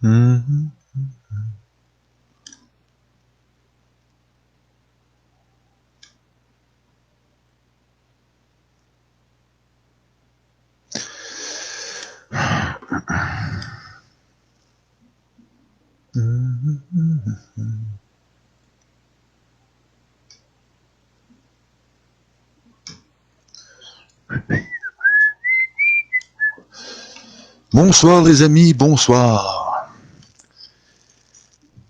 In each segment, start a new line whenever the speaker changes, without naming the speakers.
Mhm. Bonsoir les amis, bonsoir.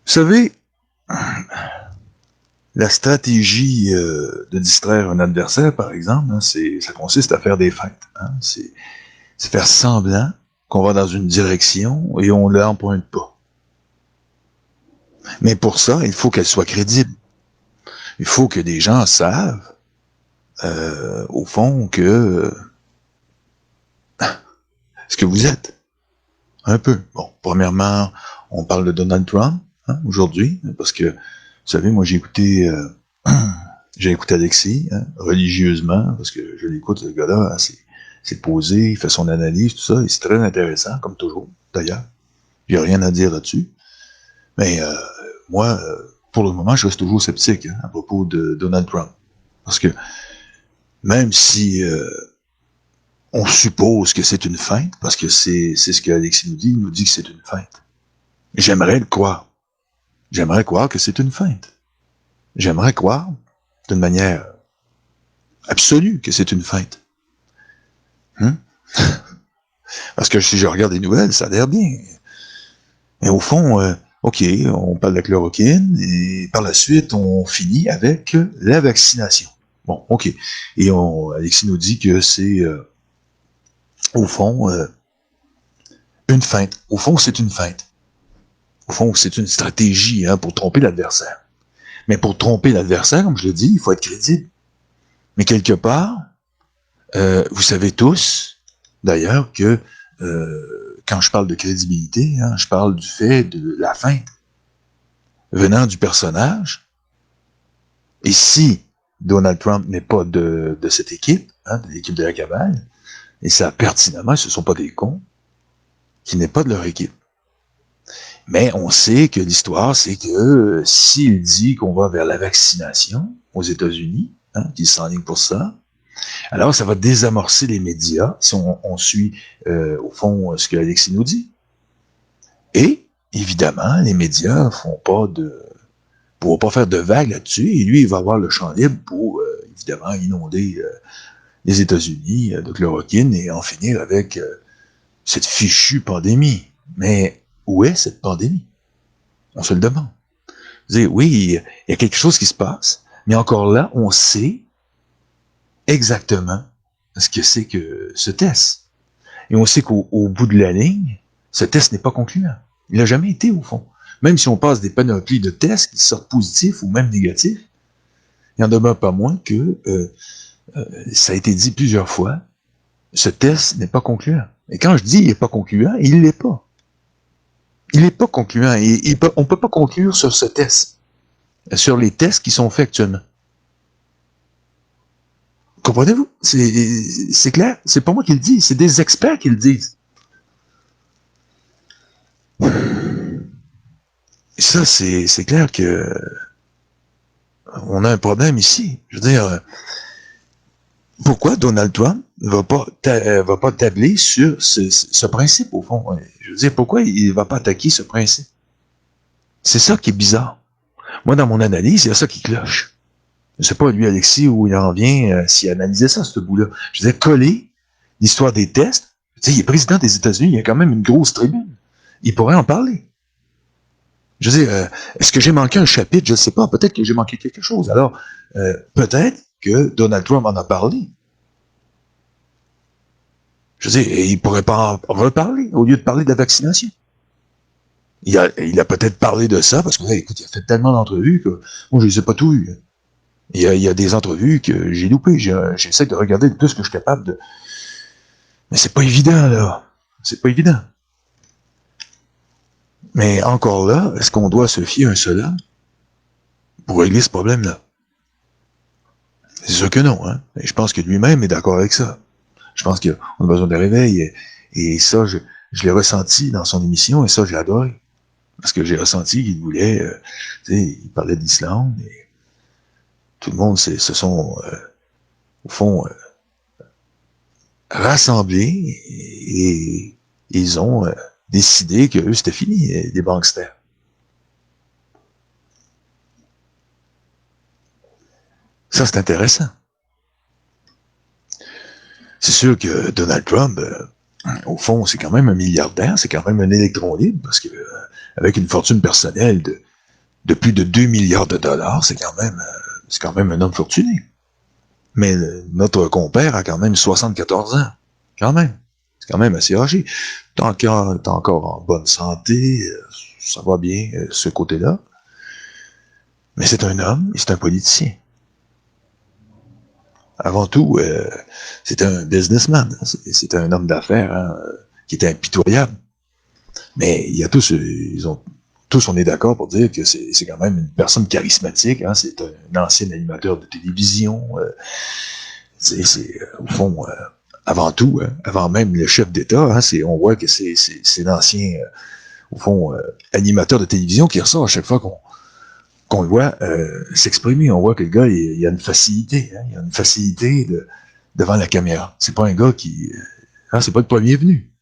Vous savez, la stratégie de distraire un adversaire, par exemple, hein, ça consiste à faire des feintes. Hein, c'est faire semblant qu'on va dans une direction et on l'emprunte pas. Mais pour ça, il faut qu'elle soit crédible. Il faut que des gens savent, au fond, que ce que vous êtes. Un peu. Bon, premièrement, on parle de Donald Trump hein, aujourd'hui, parce que, vous savez, moi j'ai écouté Alexis hein, religieusement, parce que je l'écoute, ce gars-là, hein, c'est posé, il fait son analyse, tout ça, et c'est très intéressant, comme toujours, d'ailleurs. J'ai rien à dire là-dessus. Mais moi, pour le moment, je reste toujours sceptique hein, à propos de Donald Trump. Parce que même si on suppose que c'est une feinte, parce que c'est ce que Alexis nous dit, il nous dit que c'est une feinte. J'aimerais le croire. J'aimerais croire que c'est une feinte. J'aimerais croire, d'une manière absolue, que c'est une feinte. Hein? Parce que si je regarde les nouvelles, ça a l'air bien. Mais au fond, OK, on parle de la chloroquine, et par la suite, on finit avec la vaccination. Bon, OK. Et Alexis nous dit que c'est, au fond, une feinte. Au fond, c'est une feinte. Au fond, c'est une stratégie hein, pour tromper l'adversaire. Mais pour tromper l'adversaire, comme je le dis, il faut être crédible. Mais quelque part, vous savez tous, d'ailleurs, que quand je parle de crédibilité, hein, je parle du fait de la feinte venant du personnage. Et si Donald Trump n'est pas de cette équipe, hein, de l'équipe de la cabale, et ça pertinemment, ce ne sont pas des cons, qui n'est pas de leur équipe. Mais on sait que l'histoire, c'est que s'il dit qu'on va vers la vaccination aux États-Unis, hein, qu'il s'enligne pour ça, alors ça va désamorcer les médias si on suit au fond ce que Alexis nous dit. Et évidemment, les médias pourront pas faire de vagues là-dessus, et lui, il va avoir le champ libre pour évidemment inonder les États-Unis de chloroquine et en finir avec cette fichue pandémie. Mais où est cette pandémie? On se le demande. Oui, il y a quelque chose qui se passe, mais encore là, on sait exactement ce que c'est que ce test. Et on sait qu'au bout de la ligne, ce test n'est pas concluant. Il n'a jamais été, au fond. Même si on passe des panoplies de tests qui sortent positifs ou même négatifs, il n'en demeure pas moins que, ça a été dit plusieurs fois, ce test n'est pas concluant. Et quand je dis il n'est pas concluant, il ne l'est pas. Il n'est pas concluant. On ne peut pas conclure sur ce test, sur les tests qui sont faits actuellement. Comprenez-vous? C'est clair? C'est pas moi qui le dis, c'est des experts qui le disent. Et ça, c'est clair que on a un problème ici. Je veux dire, pourquoi Donald Trump va pas tabler sur ce principe, au fond? Je veux dire, pourquoi il va pas attaquer ce principe? C'est ça qui est bizarre. Moi, dans mon analyse, il y a ça qui cloche. Je sais pas, lui, Alexis, où il en vient, s'il analysait ça, ce bout-là. Je veux dire, coller l'histoire des tests. Tu sais, il est président des États-Unis, il y a quand même une grosse tribune. Il pourrait en parler. Je veux dire, est-ce que j'ai manqué un chapitre? Je ne sais pas. Peut-être que j'ai manqué quelque chose. Alors, peut-être que Donald Trump en a parlé. Je veux dire, il pourrait pas en reparler au lieu de parler de la vaccination. Il a peut-être parlé de ça parce que, écoute, il a fait tellement d'entrevues que moi, je ne les ai pas tout eues. Il y a des entrevues que j'ai loupées. J'essaie de regarder tout ce que je suis capable de. Mais c'est pas évident, là. C'est pas évident. Mais encore là, est-ce qu'on doit se fier à un seul homme pour régler ce problème-là? C'est sûr que non, hein. Et je pense que lui-même est d'accord avec ça. Je pense qu'on a besoin de réveil. Et ça, je l'ai ressenti dans son émission, et ça, j'ai adoré. Parce que j'ai ressenti qu'il voulait, tu sais, il parlait d'Islande, et tout le monde se sont, au fond, rassemblés, et ils ont décidé que eux, c'était fini, les banksters. Ça, c'est intéressant. C'est sûr que Donald Trump, au fond, c'est quand même un milliardaire, c'est quand même un électron libre, parce que avec une fortune personnelle de plus de 2 milliards de dollars, c'est quand même un homme fortuné. Mais notre compère a quand même 74 ans. Quand même. C'est quand même assez âgé. T'es encore en bonne santé, ça va bien, ce côté-là. Mais c'est un homme et c'est un politicien. Avant tout, c'est un businessman. C'est un homme d'affaires, hein, qui était impitoyable. Mais il y a tous, on est d'accord pour dire que c'est quand même une personne charismatique. Hein, c'est un ancien animateur de télévision. Au fond, avant tout, hein, avant même le chef d'État, hein, on voit que c'est l'ancien, au fond, animateur de télévision qui ressort à chaque fois qu'on le voit s'exprimer. On voit que le gars, il a une facilité. Hein, il a une facilité devant la caméra. C'est pas un gars qui... c'est pas le premier venu.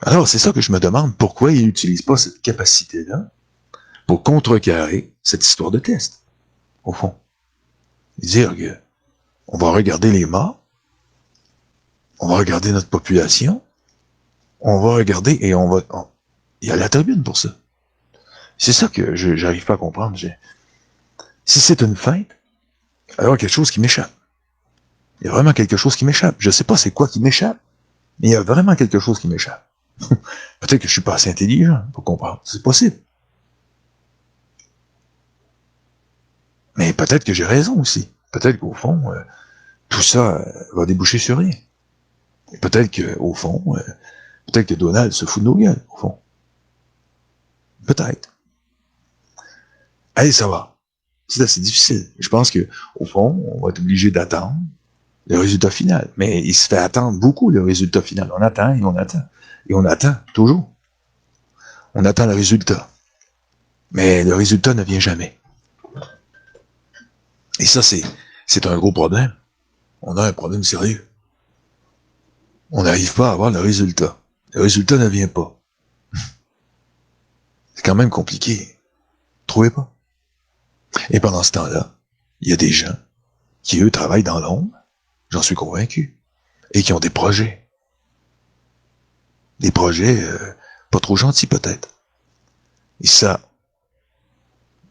Alors, c'est ça que je me demande, pourquoi il n'utilise pas cette capacité-là pour contrecarrer cette histoire de test, au fond. Dire que on va regarder les morts, on va regarder notre population, on va regarder et il y a la tribune pour ça. C'est ça que j'arrive pas à comprendre. Si c'est une fête, alors il y a quelque chose qui m'échappe. Il y a vraiment quelque chose qui m'échappe. Je sais pas c'est quoi qui m'échappe, mais il y a vraiment quelque chose qui m'échappe. Peut-être que je suis pas assez intelligent pour comprendre. C'est possible. Mais peut-être que j'ai raison aussi. Peut-être qu'au fond, tout ça va déboucher sur rien. Et peut-être qu'au fond, peut-être que Donald se fout de nos gueules, au fond. Peut-être. Allez, ça va. C'est assez difficile. Je pense que, au fond, on va être obligé d'attendre le résultat final. Mais il se fait attendre beaucoup, le résultat final. On attend et on attend. Et on attend, toujours. On attend le résultat. Mais le résultat ne vient jamais. Et ça, c'est un gros problème. On a un problème sérieux. On n'arrive pas à avoir le résultat. Le résultat ne vient pas. C'est quand même compliqué. Trouvez pas? Et pendant ce temps-là, il y a des gens qui, eux, travaillent dans l'ombre, j'en suis convaincu, et qui ont des projets. Des projets pas trop gentils, peut-être. Et ça,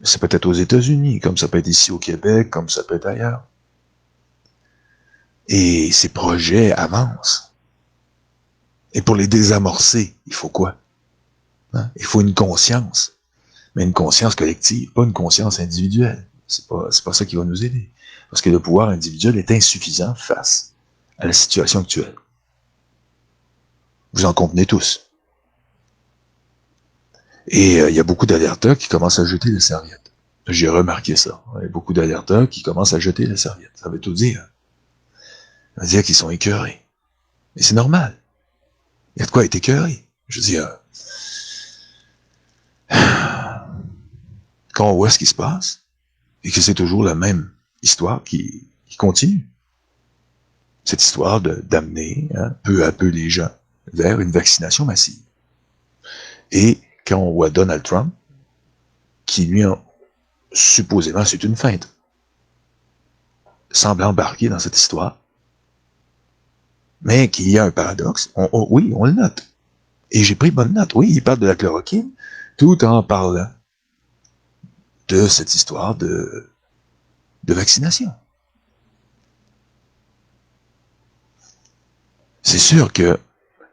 c'est peut-être aux États-Unis, comme ça peut être ici au Québec, comme ça peut être ailleurs. Et ces projets avancent. Et pour les désamorcer, il faut quoi? Hein? Il faut une conscience. Mais une conscience collective, pas une conscience individuelle. C'est pas ça qui va nous aider. Parce que le pouvoir individuel est insuffisant face à la situation actuelle. Vous en convenez tous. Et il y a beaucoup d'alerteurs qui commencent à jeter les serviettes. J'ai remarqué ça. Il y a beaucoup d'alerteurs qui commencent à jeter les serviettes. Ça veut tout dire. Ça veut dire qu'ils sont écœurés. Et c'est normal. Il y a de quoi être écœuré. Je veux dire, quand on voit ce qui se passe, et que c'est toujours la même histoire qui continue. Cette histoire d'amener peu à peu les gens vers une vaccination massive. Et quand on voit Donald Trump, qui lui, supposément, c'est une feinte, semble embarquer dans cette histoire, mais qu'il y a un paradoxe, oui, on le note. Et j'ai pris bonne note. Oui, il parle de la chloroquine, tout en parlant de cette histoire de vaccination. C'est sûr que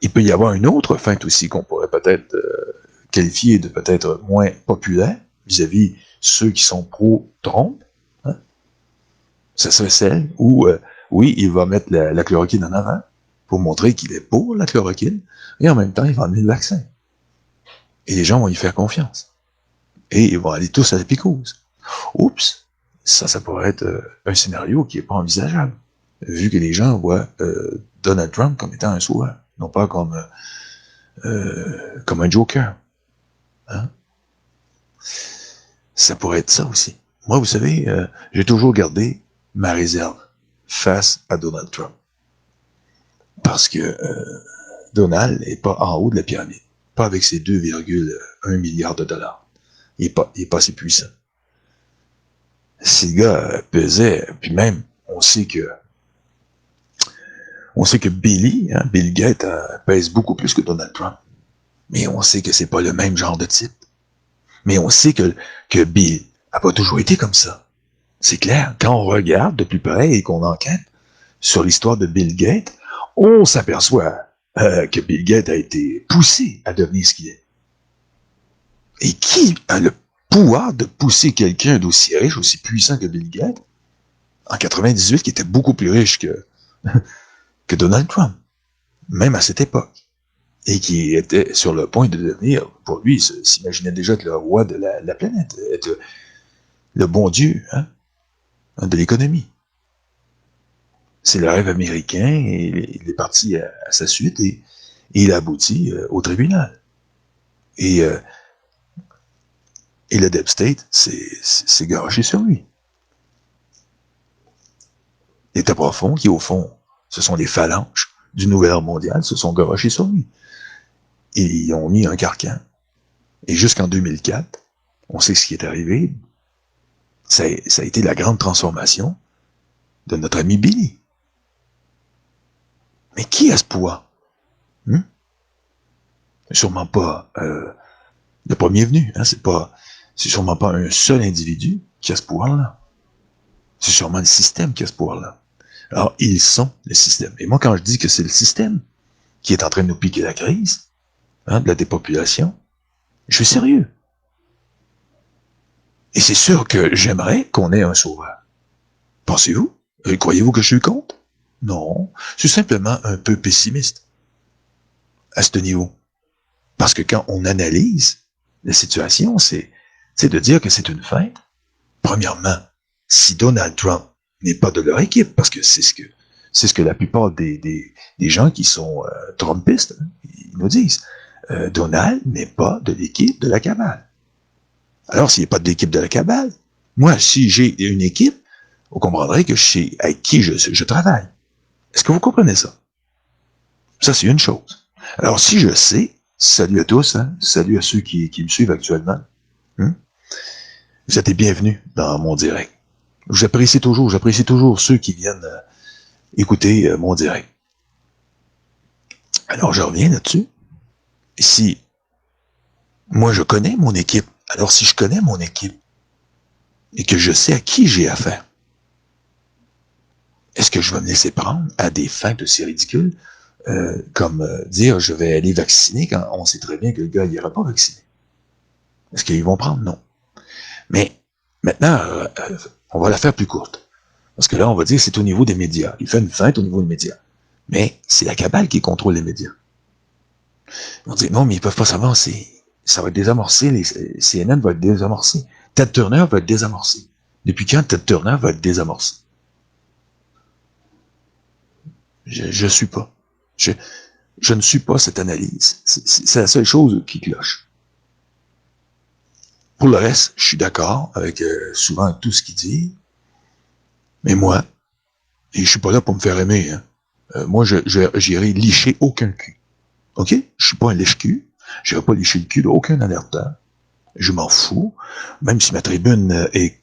il peut y avoir une autre feinte aussi qu'on pourrait peut-être qualifier de peut-être moins populaire vis-à-vis ceux qui sont pro-Trump. Hein? Ça serait celle où, oui, il va mettre la chloroquine en avant pour montrer qu'il est pour la chloroquine, et en même temps, il va amener le vaccin. Et les gens vont y faire confiance. Et ils vont aller tous à la picouse. Oups! Ça pourrait être un scénario qui n'est pas envisageable, vu que les gens voient Donald Trump comme étant un sauveur, non pas comme comme un joker. Hein? Ça pourrait être ça aussi. Moi, vous savez, j'ai toujours gardé ma réserve face à Donald Trump. Parce que Donald n'est pas en haut de la pyramide. Pas avec ses 2,1 milliards de dollars. Il est pas assez puissant. Si le gars pesait, puis même, on sait que Bill Gates, pèse beaucoup plus que Donald Trump. Mais on sait que c'est pas le même genre de type. Mais on sait que Bill a pas toujours été comme ça. C'est clair. Quand on regarde de plus près et qu'on enquête sur l'histoire de Bill Gates, on s'aperçoit que Bill Gates a été poussé à devenir ce qu'il est. Et qui a le pouvoir de pousser quelqu'un d'aussi riche, aussi puissant que Bill Gates, en 98, qui était beaucoup plus riche que Donald Trump, même à cette époque, et qui était sur le point de devenir, pour lui, s'imaginait déjà être le roi de la planète, être le bon Dieu de l'économie. C'est le rêve américain, et il est parti à sa suite, et il a abouti au tribunal. Et le Deep State s'est garoché sur lui. L'État profond, qui au fond, ce sont les phalanges du nouvel ordre mondial, se sont garochés sur lui. Et ils ont mis un carcan. Et jusqu'en 2004, on sait ce qui est arrivé. Ça a été la grande transformation de notre ami Billy. Mais qui a ce pouvoir? Sûrement pas le premier venu. C'est sûrement pas un seul individu qui a ce pouvoir-là. C'est sûrement le système qui a ce pouvoir-là. Alors, ils sont le système. Et moi, quand je dis que c'est le système qui est en train de nous piquer la crise, de la dépopulation, je suis sérieux. Et c'est sûr que j'aimerais qu'on ait un sauveur. Pensez-vous? Croyez-vous que je suis contre? Non. Je suis simplement un peu pessimiste à ce niveau. Parce que quand on analyse la situation, c'est de dire que c'est une fête. Premièrement, si Donald Trump n'est pas de leur équipe, parce que c'est ce que la plupart des gens qui sont trumpistes, ils nous disent. Donald n'est pas de l'équipe de la cabale. Alors, s'il n'est pas de l'équipe de la cabale, moi, si j'ai une équipe, vous comprendrez que je sais avec qui je travaille. Est-ce que vous comprenez ça? Ça, c'est une chose. Alors, si je sais, salut à tous, salut à ceux qui me suivent actuellement. Vous êtes les bienvenus dans mon direct. J'apprécie toujours ceux qui viennent écouter mon direct. Alors, je reviens là-dessus. Si moi, je connais mon équipe, alors si je connais mon équipe et que je sais à qui j'ai affaire, est-ce que je vais me laisser prendre à des fins aussi ridicules comme dire je vais aller vacciner quand on sait très bien que le gars n'ira pas vacciner? Est-ce qu'ils vont prendre? Non. Mais maintenant, on va la faire plus courte. Parce que là, on va dire que c'est au niveau des médias. Il fait une feinte au niveau des médias. Mais c'est la cabale qui contrôle les médias. On dit non, mais ils peuvent pas savoir, ça va être désamorcé, les CNN va être désamorcé. Ted Turner va être désamorcé. Depuis quand Ted Turner va être désamorcé? Je suis pas. Je ne suis pas cette analyse. C'est la seule chose qui cloche. Pour le reste, je suis d'accord avec souvent tout ce qu'il dit. Mais moi, et je suis pas là pour me faire aimer, moi, j'irai licher aucun cul. OK? Je suis pas un lèche-cul. J'irai pas licher le cul d'aucun alerteur. Je m'en fous. Même si ma tribune est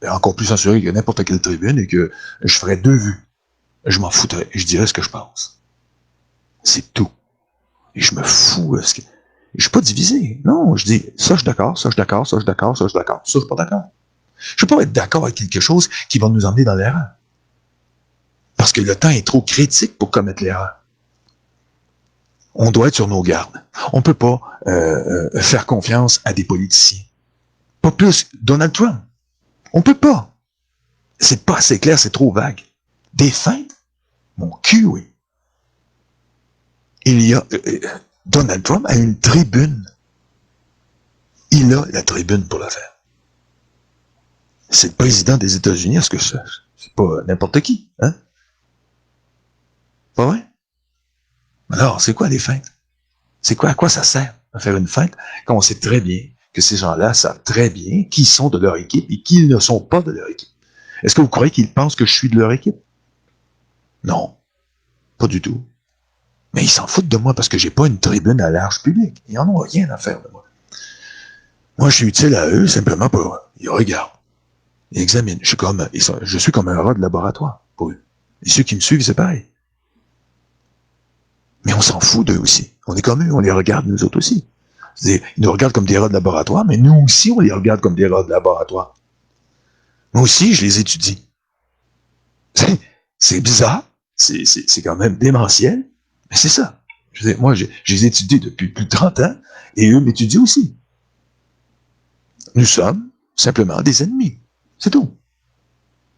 encore plus censurée que n'importe quelle tribune et que je ferais 2 vues. Je m'en foutrais. Je dirais ce que je pense. C'est tout. Et je me fous. Je suis pas divisé. Non, je dis, ça je suis d'accord, ça je suis d'accord, ça je suis d'accord, ça je suis d'accord, ça je suis pas d'accord. Je peux pas être d'accord avec quelque chose qui va nous emmener dans l'erreur. Parce que le temps est trop critique pour commettre l'erreur. On doit être sur nos gardes. On peut pas faire confiance à des politiciens. Pas plus Donald Trump. On peut pas. C'est pas assez clair, c'est trop vague. Des feintes? Mon cul, oui. Il y a... Donald Trump a une tribune. Il a la tribune pour le faire. C'est le président des États-Unis, est-ce que c'est pas n'importe qui, hein? Pas vrai? Alors, c'est quoi les feintes? C'est quoi, à quoi ça sert de faire une fête quand on sait très bien que ces gens-là savent très bien qui sont de leur équipe et qui ne sont pas de leur équipe? Est-ce que vous croyez qu'ils pensent que je suis de leur équipe? Non, pas du tout. Mais ils s'en foutent de moi parce que j'ai pas une tribune à large public. Ils en ont rien à faire de moi. Moi, je suis utile à eux simplement pour... Ils regardent, ils examinent. Je suis comme un rat de laboratoire pour eux. Et ceux qui me suivent, c'est pareil. Mais on s'en fout d'eux aussi. On est comme eux, on les regarde nous autres aussi. Ils nous regardent comme des rats de laboratoire, mais nous aussi, on les regarde comme des rats de laboratoire. Moi aussi, je les étudie. C'est bizarre, c'est quand même démentiel, mais c'est ça. Moi, je les étudie depuis plus de 30 ans, et eux m'étudient aussi. Nous sommes simplement des ennemis. C'est tout.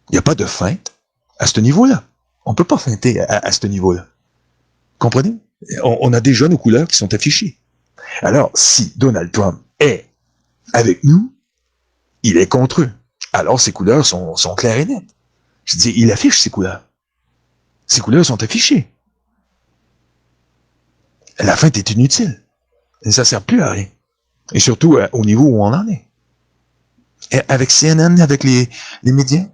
Il n'y a pas de feinte à ce niveau-là. On ne peut pas feinter à ce niveau-là. Comprenez? On a déjà nos couleurs qui sont affichées. Alors, si Donald Trump est avec nous, il est contre eux. Alors, ses couleurs sont claires et nettes. Je dis, il affiche ses couleurs. Ses couleurs sont affichées. La feinte est inutile. Et ça ne sert plus à rien. Et surtout au niveau où on en est. Et avec CNN, avec les médias,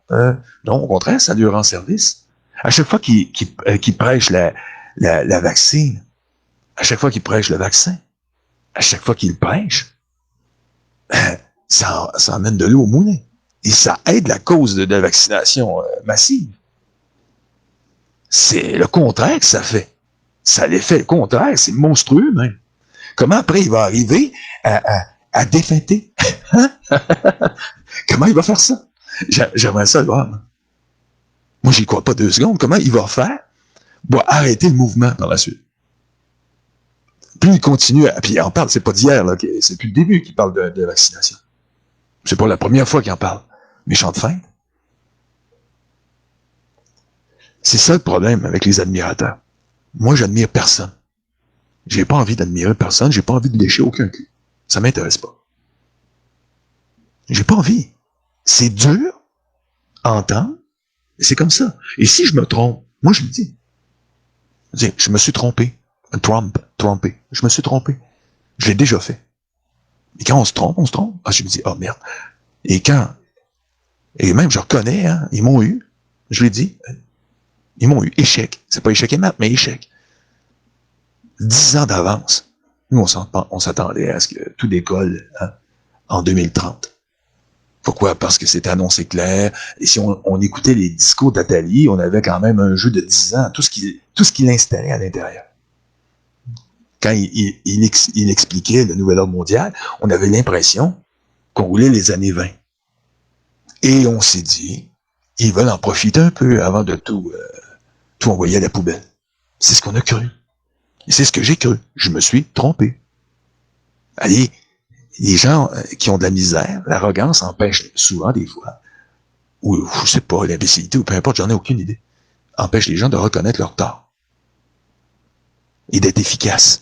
non, au contraire, ça lui rend service. À chaque fois qu'il prêche la vaccine, à chaque fois qu'il prêche le vaccin, à chaque fois qu'il prêche, ça amène de l'eau au moulin. Et ça aide la cause de la vaccination massive. C'est le contraire que ça fait. Ça l'effet le contraire, c'est monstrueux même. Comment après il va arriver à défeinter? Hein? Comment il va faire ça? J'aimerais ça le voir. Moi, j'y crois pas 2 secondes. Comment il va faire pour arrêter le mouvement par la suite? Plus il continue, puis il en parle, c'est pas d'hier, là, c'est depuis le début qu'il parle de vaccination. C'est pas la première fois qu'il en parle. Méchante feinte. C'est ça le problème avec les admirateurs. Moi, j'admire personne. J'ai pas envie d'admirer personne, j'ai pas envie de lécher aucun cul. Ça m'intéresse pas. J'ai pas envie. C'est dur à entendre, mais c'est comme ça. Et si je me trompe, moi je le dis. Je me suis trompé. Trompé. Je me suis trompé. Je l'ai déjà fait. Et quand on se trompe. Ah, je me dis, oh merde. Et même je reconnais, hein, ils m'ont eu. Je l'ai dit. Ils m'ont eu. Échec. C'est pas échec et mat, mais échec. 10 ans d'avance. Nous, on s'attendait à ce que tout décolle, hein, en 2030. Pourquoi? Parce que c'était annoncé clair. Et si on écoutait les discours d'Attali, on avait quand même un jeu de 10 ans, tout ce qu'il installait à l'intérieur. Quand il expliquait le nouvel ordre mondial, on avait l'impression qu'on roulait les années 20. Et on s'est dit, ils veulent en profiter un peu avant de tout envoyer à la poubelle. C'est ce qu'on a cru. Et c'est ce que j'ai cru. Je me suis trompé. Allez, les gens qui ont de la misère, l'arrogance empêche souvent des fois, ou je sais pas, l'imbécilité, ou peu importe, j'en ai aucune idée, empêche les gens de reconnaître leur tort et d'être efficaces.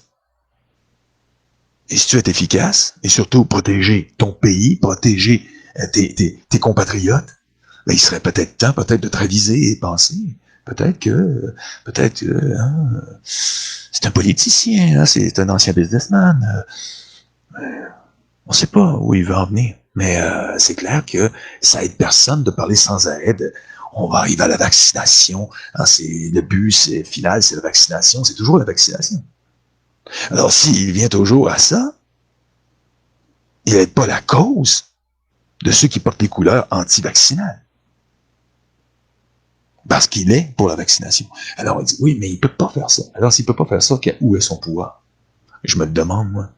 Et si tu es efficace, et surtout protéger ton pays, protéger tes compatriotes, ben, il serait peut-être temps de te réviser et penser, peut-être que c'est un politicien, hein, c'est un ancien businessman, on ne sait pas où il veut en venir, mais c'est clair que ça aide personne de parler sans aide. On va arriver à la vaccination. Hein, le but final, c'est la vaccination. C'est toujours la vaccination. Alors, s'il vient toujours à ça, il n'aide pas la cause de ceux qui portent les couleurs anti-vaccinales. Parce qu'il est pour la vaccination. Alors, on dit, oui, mais il ne peut pas faire ça. Alors, s'il ne peut pas faire ça, où est son pouvoir? Je me le demande, moi.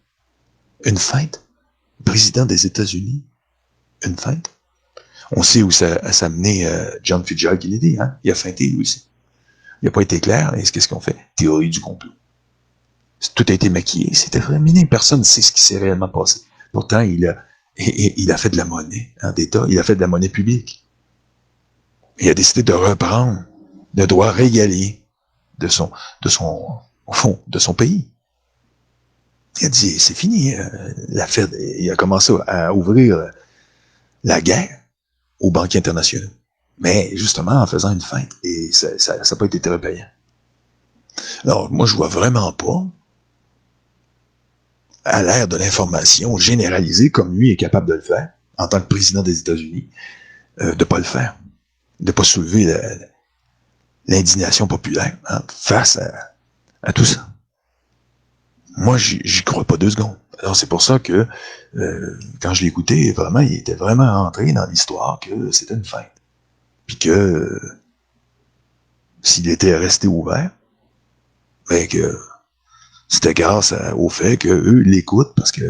Une feinte? Président des États-Unis? Une feinte? On sait où ça a mené John Fitzgerald Kennedy. Hein? Il a feinté, lui aussi. Il n'a pas été clair. Et qu'est-ce qu'on fait? Théorie du complot. Tout a été maquillé. C'est terminé. Personne ne sait ce qui s'est réellement passé. Pourtant, il a fait de la monnaie d'État. Il a fait de la monnaie publique. Il a décidé de reprendre le droit régalier de son pays. Il a dit, c'est fini. La Fed, il a commencé à ouvrir la guerre aux banquiers internationaux. Mais justement, en faisant une feinte. Et ça n'a pas été très payant. Alors, moi, je vois vraiment pas à l'ère de l'information généralisée, comme lui est capable de le faire, en tant que président des États-Unis, de ne pas le faire, de ne pas soulever l'indignation populaire face à tout ça. Moi, j'y crois pas 2 secondes. Alors, c'est pour ça que, quand je l'ai écouté, vraiment, il était vraiment rentré dans l'histoire que c'était une feinte. Puis que, s'il était resté ouvert, ben que c'était grâce au fait qu'eux l'écoutent, parce que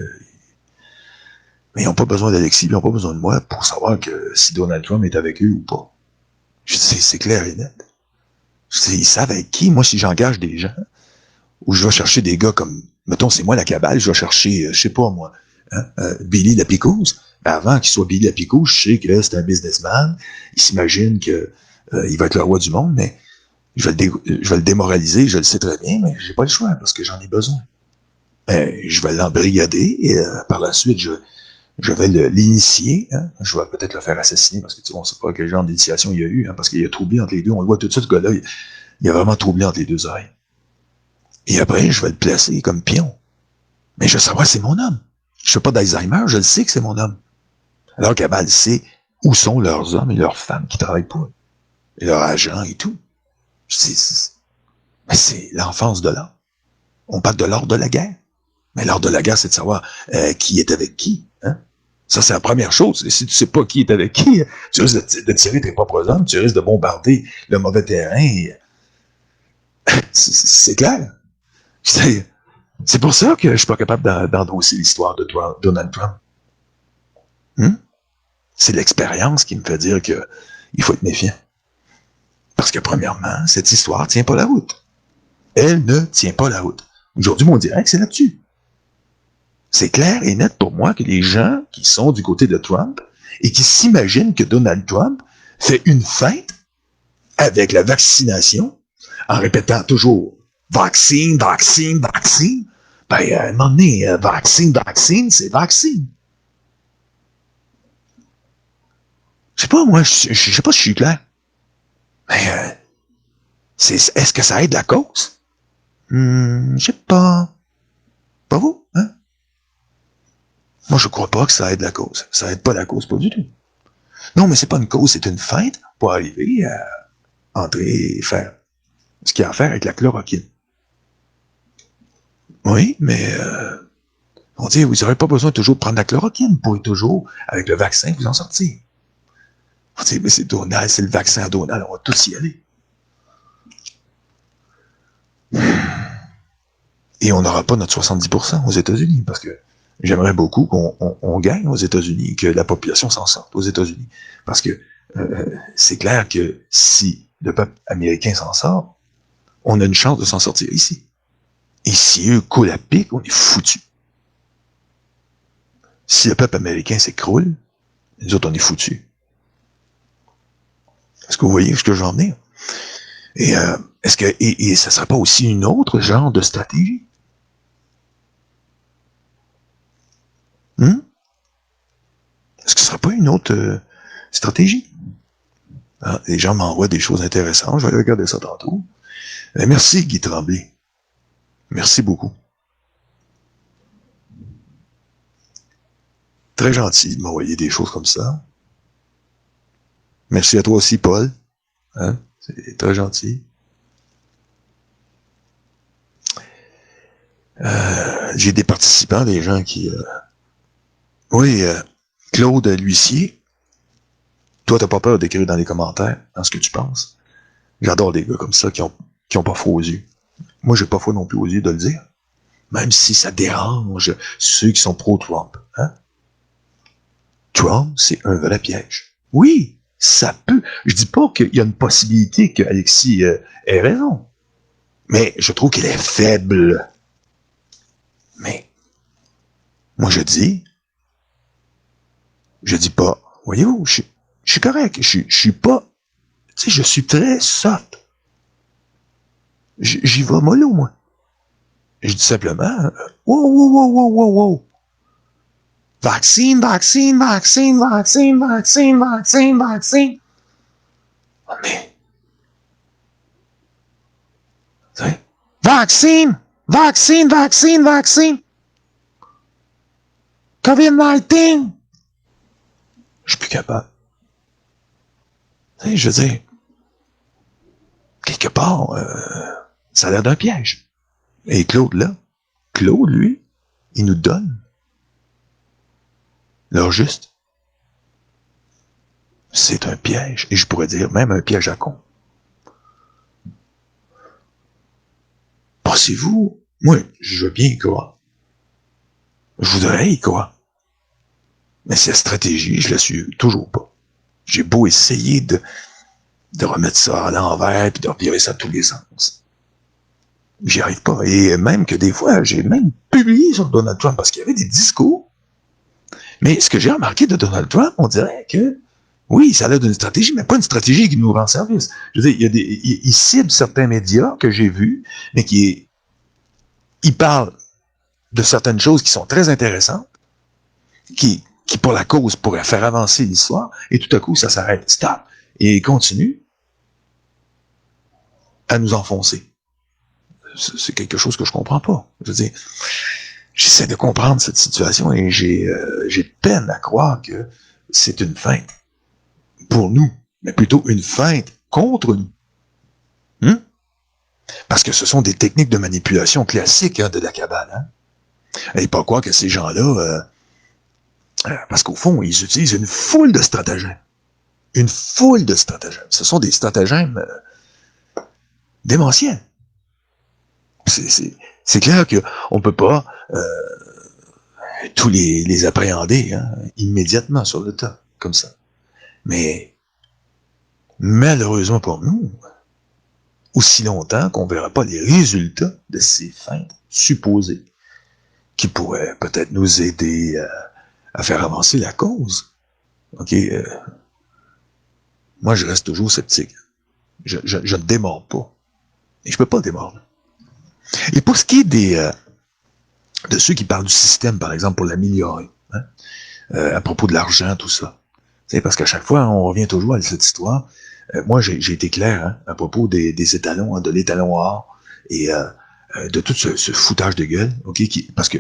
mais ils n'ont pas besoin d'Alexis, ils n'ont pas besoin de moi pour savoir que si Donald Trump est avec eux ou pas. C'est clair et net. Ils savent avec qui. Moi, si j'engage des gens, ou je vais chercher des gars comme, mettons, c'est moi la cabale, je vais chercher, je sais pas moi, Billy Lapicouze. Avant qu'il soit Billy Lapicouze, je sais que c'est un businessman. Il s'imagine que il va être le roi du monde, mais je vais le démoraliser, je le sais très bien, mais j'ai pas le choix parce que j'en ai besoin. Je vais l'embrigader et par la suite, je vais l'initier. Je vais peut-être le faire assassiner parce que tu sais, on ne sait pas quel genre d'initiation il y a eu, parce qu'il y a troublé entre les deux. On le voit tout de suite, ce gars-là, il a vraiment troublé entre les deux oreilles. Et après, je vais le placer comme pion. Mais je veux savoir, c'est mon homme. Je fais pas d'Alzheimer, je le sais que c'est mon homme. Alors qu'Abal sait où sont leurs hommes et leurs femmes qui travaillent pour eux. Et leurs agents et tout. Mais c'est l'enfance de l'art. On parle de l'art de la guerre. Mais l'art de la guerre, c'est de savoir qui est avec qui. Ça, c'est la première chose. Et si tu sais pas qui est avec qui, tu risques de tirer tes propres hommes, tu risques de bombarder le mauvais terrain. C'est clair. C'est pour ça que je suis pas capable d'endosser l'histoire de Donald Trump. C'est l'expérience qui me fait dire que il faut être méfiant. Parce que premièrement, cette histoire tient pas la route. Elle ne tient pas la route. Aujourd'hui, mon direct, c'est là-dessus. C'est clair et net pour moi que les gens qui sont du côté de Trump et qui s'imaginent que Donald Trump fait une feinte avec la vaccination en répétant toujours vaccine, vaccine, vaccine, ben, à un moment donné, vaccine, vaccine, c'est vaccine. Je sais pas, moi, je sais pas si je suis clair. Mais, est-ce que ça aide la cause? Je sais pas. Pas vous, hein? Moi, je crois pas que ça aide la cause. Ça aide pas la cause, pas du tout. Non, mais c'est pas une cause, c'est une feinte pour arriver à entrer et faire ce qu'il y a à faire avec la chloroquine. Oui, mais on dit, vous n'aurez pas besoin toujours de prendre la chloroquine. Vous pouvez toujours, avec le vaccin, vous en sortir. On dit, mais c'est Donald, c'est le vaccin à Donald, on va tous y aller. Et on n'aura pas notre 70% aux États-Unis, parce que j'aimerais beaucoup qu'on gagne aux États-Unis, que la population s'en sorte aux États-Unis. Parce que c'est clair que si le peuple américain s'en sort, on a une chance de s'en sortir ici. Et si eux coulent à pic, on est foutus. Si le peuple américain s'écroule, nous autres, on est foutus. Est-ce que vous voyez ce que je veux en venir? Et est-ce que et ça ne sera pas aussi une autre genre de stratégie? Est-ce que ce ne sera pas une autre stratégie? Les gens m'envoient des choses intéressantes. Je vais aller regarder ça tantôt. Merci, Guy Tremblay. Merci beaucoup. Très gentil de m'envoyer des choses comme ça. Merci à toi aussi, Paul. C'est très gentil. J'ai des participants, des gens qui... Oui, Claude L'Huissier. Toi, t'as pas peur d'écrire dans les commentaires ce que tu penses. J'adore les gars comme ça qui ont pas foi aux yeux. Moi, j'ai pas foi non plus aux yeux de le dire. Même si ça dérange ceux qui sont pro-Trump. Trump, c'est un vrai piège. Oui, ça peut. Je dis pas qu'il y a une possibilité qu'Alexis ait raison. Mais je trouve qu'il est faible. Mais, moi je dis pas, voyez-vous, je suis correct. Je suis pas, tu sais, je suis très soft. J'y vais mollo, moi. Je dis simplement, wow. Vaccine, vaccine, vaccine, vaccine, vaccine, vaccine, vaccine. Oh, mais, tu sais, vaccine, vaccine, vaccine, vaccine. COVID-19! Je suis plus capable. Tu sais, je veux dire, quelque part, ça a l'air d'un piège. Et Claude, là, Claude, lui, il nous donne l'heure juste. C'est un piège. Et je pourrais dire même un piège à con. Pensez-vous, moi, je veux bien y croire. Je voudrais y croire. Mais cette stratégie, je la suis toujours pas. J'ai beau essayer de remettre ça à l'envers puis de revirer ça à tous les sens. J'y arrive pas. Et même que des fois, j'ai même publié sur Donald Trump parce qu'il y avait des discours. Mais ce que j'ai remarqué de Donald Trump, on dirait que oui, ça a l'air d'une stratégie, mais pas une stratégie qui nous rend service. Je veux dire, il cible certains médias que j'ai vus, mais il parle de certaines choses qui sont très intéressantes, qui pour la cause pourraient faire avancer l'histoire, et tout à coup, ça s'arrête. Stop. Et il continue à nous enfoncer. C'est quelque chose que je comprends pas. Je veux dire, j'essaie de comprendre cette situation et j'ai peine à croire que c'est une feinte pour nous, mais plutôt une feinte contre nous. Parce que ce sont des techniques de manipulation classiques de la cabale. Et pas quoi que ces gens-là, parce qu'au fond, ils utilisent une foule de stratagèmes. Une foule de stratagèmes. Ce sont des stratagèmes démentiels. C'est clair qu'on ne peut pas tous les appréhender immédiatement sur le tas, comme ça. Mais malheureusement pour nous, aussi longtemps qu'on ne verra pas les résultats de ces feintes supposées qui pourraient peut-être nous aider à faire avancer la cause. OK? Moi, je reste toujours sceptique. Je ne démords pas. Et je peux pas démordre. Et pour ce qui est de ceux qui parlent du système, par exemple, pour l'améliorer, à propos de l'argent, tout ça. C'est parce qu'à chaque fois, on revient toujours à cette histoire. Moi, j'ai été clair à propos des étalons, de l'étalon or et de tout ce foutage de gueule, ok, parce que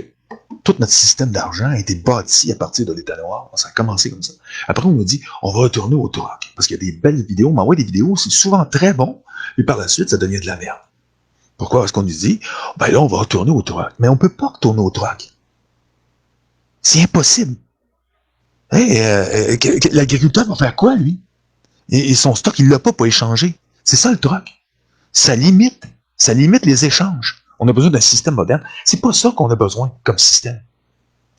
tout notre système d'argent a été bâti à partir de l'étalon or. Ça a commencé comme ça. Après, on nous dit, on va retourner au troc, parce qu'il y a des belles vidéos. On m'envoie des vidéos, c'est souvent très bon, et par la suite, ça devient de la merde. Pourquoi est-ce qu'on nous dit, ben là, on va retourner au troc. Mais on peut pas retourner au troc. C'est impossible. L'agriculteur va faire quoi, lui? Et son stock, il l'a pas pour échanger. C'est ça le troc. Ça limite les échanges. On a besoin d'un système moderne. C'est pas ça qu'on a besoin comme système.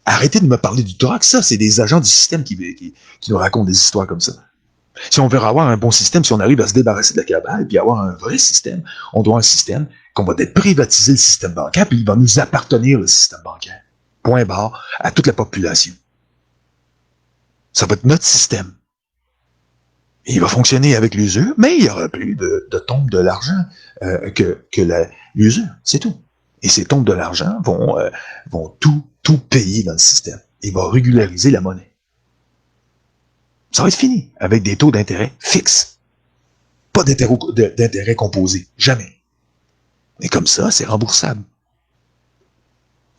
Arrêtez de me parler du troc. Ça, c'est des agents du système qui nous racontent des histoires comme ça. Si on veut avoir un bon système, si on arrive à se débarrasser de la cabale et puis avoir un vrai système, on doit avoir un système qu'on va privatiser le système bancaire, puis il va nous appartenir le système bancaire. Point barre à toute la population. Ça va être notre système. Et il va fonctionner avec l'usure, mais il n'y aura plus de tombe de l'argent que l'usure. C'est tout. Et ces tombes de l'argent vont tout payer dans le système. Il va régulariser la monnaie. Ça va être fini avec des taux d'intérêt fixes. Pas d'intérêt composé. Jamais. Et comme ça, c'est remboursable.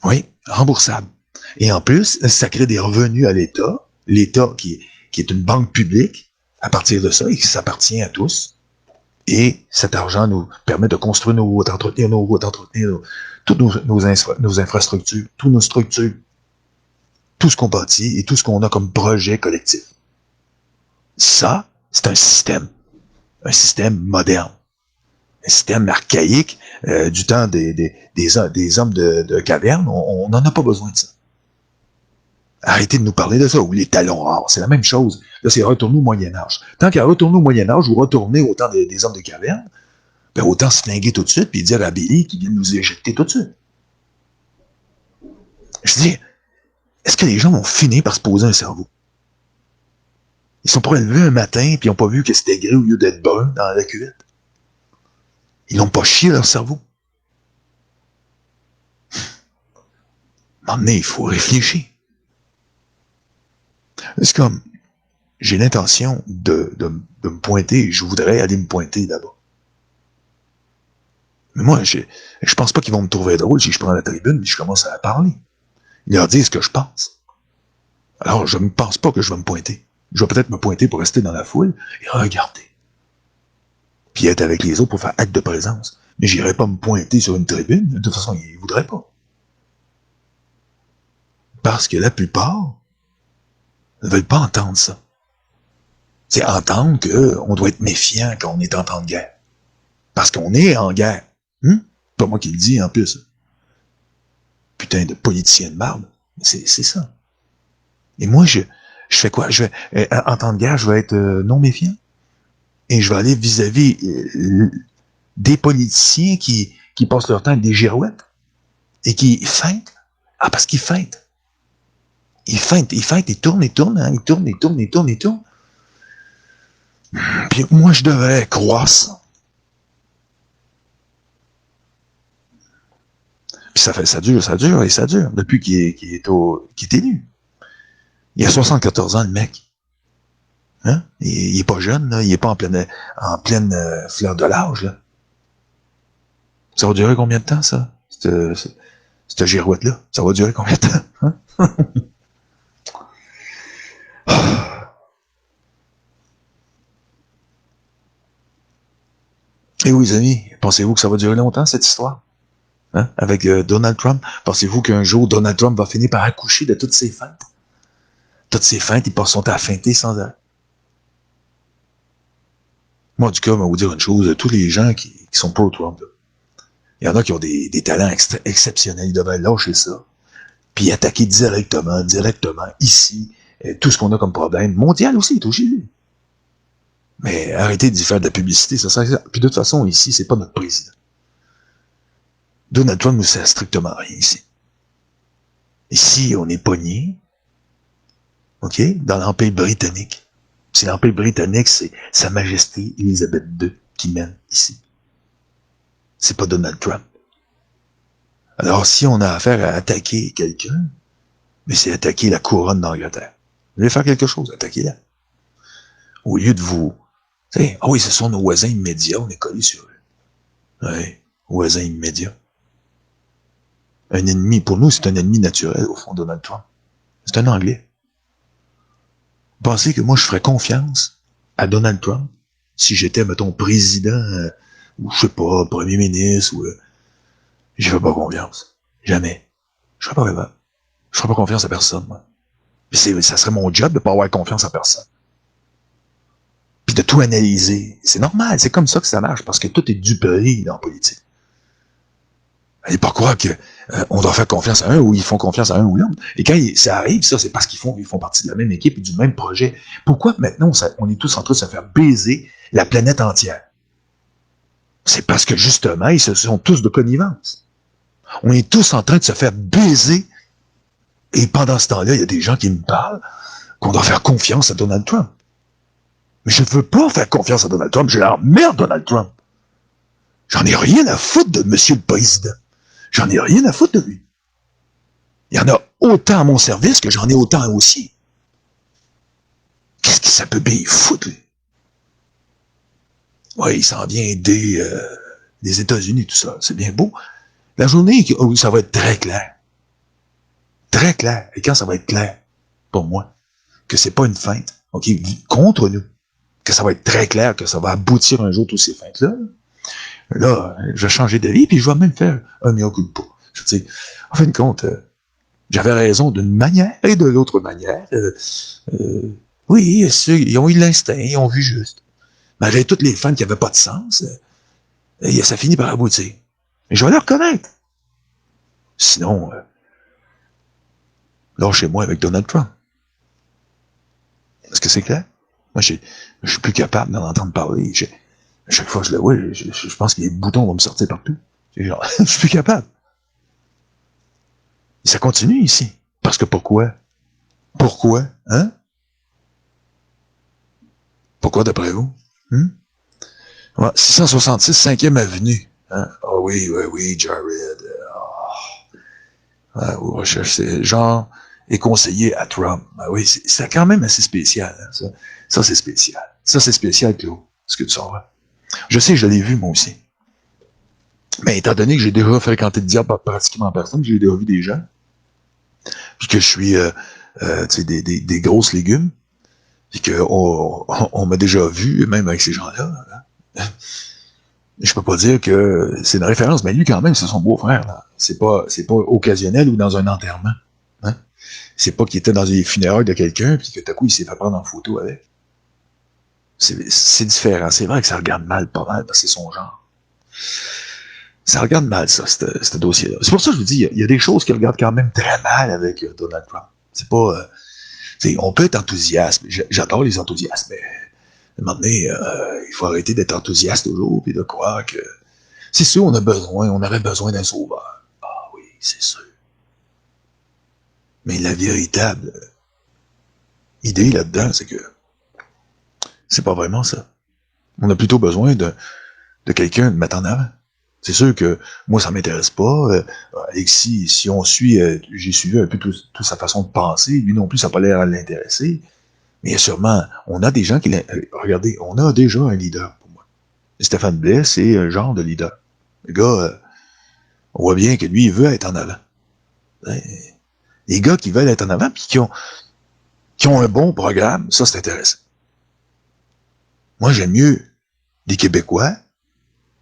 Oui, remboursable. Et en plus, ça crée des revenus à l'État. L'État qui est une banque publique à partir de ça et qui s'appartient à tous. Et cet argent nous permet de construire nos routes, d'entretenir nos routes, d'entretenir toutes nos infrastructures, toutes nos structures, tout ce qu'on bâtit et tout ce qu'on a comme projet collectif. Ça, c'est un système moderne, un système archaïque du temps des hommes de caverne. On n'en a pas besoin de ça. Arrêtez de nous parler de ça, ou les talons rares, c'est la même chose. Là, c'est retourner au Moyen-Âge. Tant qu'à retourner au Moyen-Âge ou retourner au temps des hommes de caverne, ben autant se flinguer tout de suite puis dire à Billy qu'il vient de nous éjecter tout de suite. Je dis, est-ce que les gens vont finir par se poser un cerveau? Ils sont pas relevés un matin puis ils n'ont pas vu que c'était gris au lieu d'être brun dans la cuvette. Ils n'ont pas chié leur cerveau. Maintenant, il faut réfléchir. C'est comme, j'ai l'intention de me pointer, je voudrais aller me pointer là-bas. Mais moi, je pense pas qu'ils vont me trouver drôle si je prends la tribune et je commence à parler. Ils leur disent ce que je pense. Alors, je ne pense pas que je vais me pointer. Je vais peut-être me pointer pour rester dans la foule et regarder. Puis être avec les autres pour faire acte de présence. Mais j'irai pas me pointer sur une tribune. De toute façon, ils ne voudraient pas. Parce que la plupart ne veulent pas entendre ça. C'est entendre qu'on doit être méfiant quand on est en temps de guerre. Parce qu'on est en guerre. Pas moi qui le dis, en plus. Putain de politicien de marde. C'est ça. Et moi, je fais quoi? En temps de guerre, je vais être non méfiant. Et je vais aller vis-à-vis des politiciens qui passent leur temps avec des girouettes et qui feintent. Ah, parce qu'ils feintent. Ils tournent, ils tournent, hein, ils tournent. Puis moi, je devrais croire ça. Puis ça dure, depuis qu'il est élu. Il a 74 ans, le mec. Hein? Il est pas jeune, là. Il est pas en pleine fleur de l'âge, là. Ça va durer combien de temps, ça? Cette girouette-là? Ça va durer combien de temps? Hein? Et oui, les amis, pensez-vous que ça va durer longtemps, cette histoire? Hein? Avec Donald Trump? Pensez-vous qu'un jour, Donald Trump va finir par accoucher de toutes ses feintes? Toutes ces feintes, ils passent son temps à feinter sans arrêt. Moi, en tout cas, je vais vous dire une chose, tous les gens qui sont pro-Trump, il y en a qui ont des talents exceptionnels, ils devraient lâcher ça, puis attaquer directement, ici, tout ce qu'on a comme problème, mondial aussi, est touché. Mais arrêtez d'y faire de la publicité, ça sert. Puis de toute façon, ici, c'est pas notre président. Donald Trump ne sert strictement rien ici. Ici, on est pogné, OK, dans l'Empire britannique. C'est l'Empire britannique, c'est Sa Majesté Élisabeth II qui mène ici. C'est pas Donald Trump. Alors, si on a affaire à attaquer quelqu'un, mais c'est attaquer la couronne d'Angleterre. Vous voulez faire quelque chose, attaquez-la. Au lieu de vous... Ah oui, ce sont nos voisins immédiats, on est collés sur eux. Oui, voisins immédiats. Un ennemi, pour nous, c'est un ennemi naturel, au fond, Donald Trump. C'est un Anglais. Vous pensez que moi, je ferais confiance à Donald Trump si j'étais, mettons, président, ou je sais pas, premier ministre, ou... je fais pas confiance. Jamais. Je serais pas capable. Je ferais pas confiance à personne, moi. Puis ça serait mon job de pas avoir confiance à personne. Puis de tout analyser. C'est normal, c'est comme ça que ça marche, parce que tout est duperie dans la politique. Allez pas croire que on doit faire confiance à un ou ils font confiance à un ou l'autre. Et quand ça arrive, ça, c'est parce qu'ils font partie de la même équipe et du même projet. Pourquoi maintenant on est tous en train de se faire baiser la planète entière? C'est parce que justement, ils se sont tous de connivence. On est tous en train de se faire baiser. Et pendant ce temps-là, il y a des gens qui me parlent qu'on doit faire confiance à Donald Trump. Mais je ne veux pas faire confiance à Donald Trump, je l'emmerde Donald Trump. J'en ai rien à foutre de monsieur le président. J'en ai rien à foutre de lui. Il y en a autant à mon service que j'en ai autant à aussi. Qu'est-ce que ça peut bien foutre, lui? Oui, il s'en vient aider les États-Unis, tout ça. C'est bien beau. La journée où ça va être très clair. Très clair. Et quand ça va être clair, pour moi, que c'est pas une feinte, OK, contre nous, que ça va être très clair, que ça va aboutir un jour tous ces feintes-là, là, je vais changer d'avis, puis je vais même faire un mea culpa. Je veux dire, en fin de compte, j'avais raison d'une manière et de l'autre manière. Oui, ils ont eu l'instinct, ils ont vu juste. Malgré toutes les feintes qui n'avaient pas de sens, ça finit par aboutir. Mais je vais le reconnaître. Sinon, lâchez-moi avec Donald Trump. Est-ce que c'est clair? Moi, je suis plus capable d'en entendre parler. À chaque fois que je le vois, je pense que les boutons vont me sortir partout. Genre, je suis plus capable. Et ça continue ici. Parce que pourquoi? Pourquoi? Hein? Pourquoi d'après vous? Ouais, 666, 5e avenue. Hein? Ah oui, Jared. Vous recherchez genre est conseiller à Trump. Ah oui, c'est quand même assez spécial. Hein, ça c'est spécial. Ça, c'est spécial, Claude. Ce que tu sens. Je sais, je l'ai vu, moi aussi. Mais étant donné que j'ai déjà fréquenté le diable pratiquement en personne, que j'ai déjà vu des gens, puis que je suis tu sais, des grosses légumes, et on m'a déjà vu, même avec ces gens-là, hein. Je peux pas dire que c'est une référence, mais lui, quand même, c'est son beau-frère, là. C'est pas occasionnel ou dans un enterrement. Hein? C'est pas qu'il était dans les funérailles de quelqu'un, puis que tout à coup, il s'est fait prendre en photo avec. C'est différent. C'est vrai que ça regarde mal, pas mal, parce que c'est son genre. Ça regarde mal, ça, ce dossier-là. C'est pour ça que je vous dis, il y a des choses qui regardent quand même très mal avec Donald Trump. C'est pas... on peut être enthousiaste. J'adore les enthousiastes, mais à un moment donné, il faut arrêter d'être enthousiaste toujours, puis de croire que... C'est sûr, on aurait besoin d'un sauveur. Ah oui, c'est sûr. Mais la véritable idée là-dedans, c'est que c'est pas vraiment ça. On a plutôt besoin de quelqu'un de mettre en avant. C'est sûr que moi, ça m'intéresse pas. Alexis, si on suit, j'ai suivi un peu toute sa façon de penser, lui non plus, ça n'a pas l'air à l'intéresser. Mais sûrement, on a des gens qui... regardez, on a déjà un leader pour moi. Stéphane Blais, c'est un genre de leader. Le gars, on voit bien que lui, il veut être en avant. Les gars qui veulent être en avant, puis qui ont un bon programme, ça, c'est intéressant. Moi, j'aime mieux des Québécois.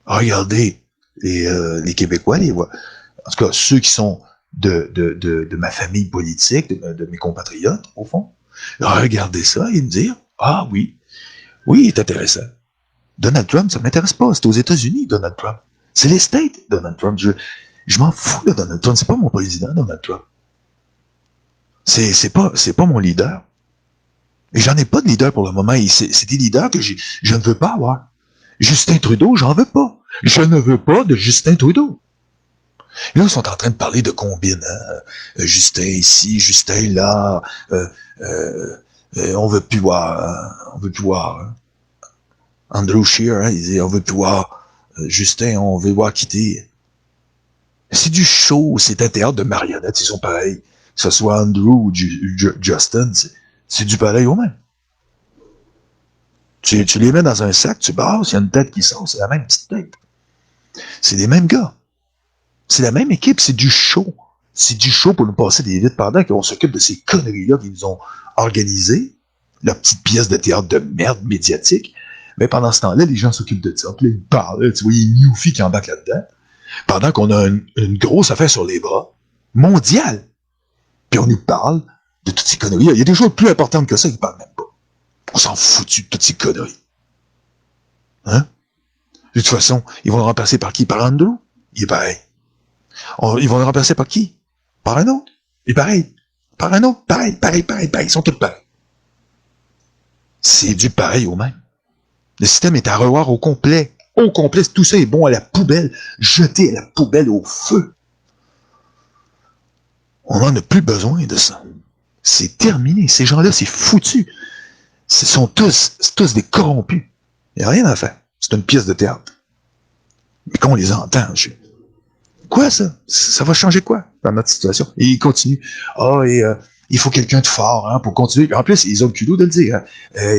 Regardez les Québécois, en tout cas, ceux qui sont de ma famille politique, de mes compatriotes, au fond. Regardez ça et me dire, ah oui, il est intéressant. Donald Trump, ça ne m'intéresse pas. C'est aux États-Unis, Donald Trump. C'est les States, Donald Trump. Je m'en fous de Donald Trump. C'est pas mon président, Donald Trump. C'est pas mon leader. Et j'en ai pas de leader pour le moment. C'est des leaders que je ne veux pas avoir. Justin Trudeau, j'en veux pas. Je ne veux pas de Justin Trudeau. Là, ils sont en train de parler de combine. Hein? Justin ici, Justin là. On veut plus voir. Hein? On veut plus voir. Hein? Andrew Scheer, hein, il dit, on veut plus voir. Justin, on veut voir quitter. C'est du show, c'est un théâtre de marionnettes, ils sont pareils. Que ce soit Andrew ou Justin, c'est du pareil au même. Tu les mets dans un sac, tu brasses, il y a une tête qui sort, c'est la même petite tête. C'est les mêmes gars. C'est la même équipe, c'est du show. C'est du show pour nous passer des vides pendant qu'on s'occupe de ces conneries-là qu'ils nous ont organisées, leur petite pièce de théâtre de merde médiatique. Mais pendant ce temps-là, les gens s'occupent de ça. Puis là, ils parlent, tu vois, il y a une Newfie qui embarque là-dedans. Pendant qu'on a une grosse affaire sur les bras, mondiale. Puis on nous parle de toutes ces conneries. Il y a des choses plus importantes que ça, ils parlent même pas. On s'en fout de toutes ces conneries. Hein? De toute façon, ils vont le remplacer par qui? Par Andrew? Il est pareil. Ils vont le remplacer par qui? Par un autre? Il est pareil. Par un autre? Pareil. Ils sont tous pareils. C'est du pareil au même. Le système est à revoir au complet. Au complet, tout ça est bon à la poubelle. Jeté à la poubelle au feu. On n'en a plus besoin de ça. C'est terminé. Ces gens-là, c'est foutu. Ce sont tous des corrompus. Il n'y a rien à faire. C'est une pièce de théâtre. Mais quand on les entend, quoi ça? Ça va changer quoi dans notre situation? Et il continue. Il faut quelqu'un de fort hein, pour continuer. En plus, ils ont le culot de le dire. Hein.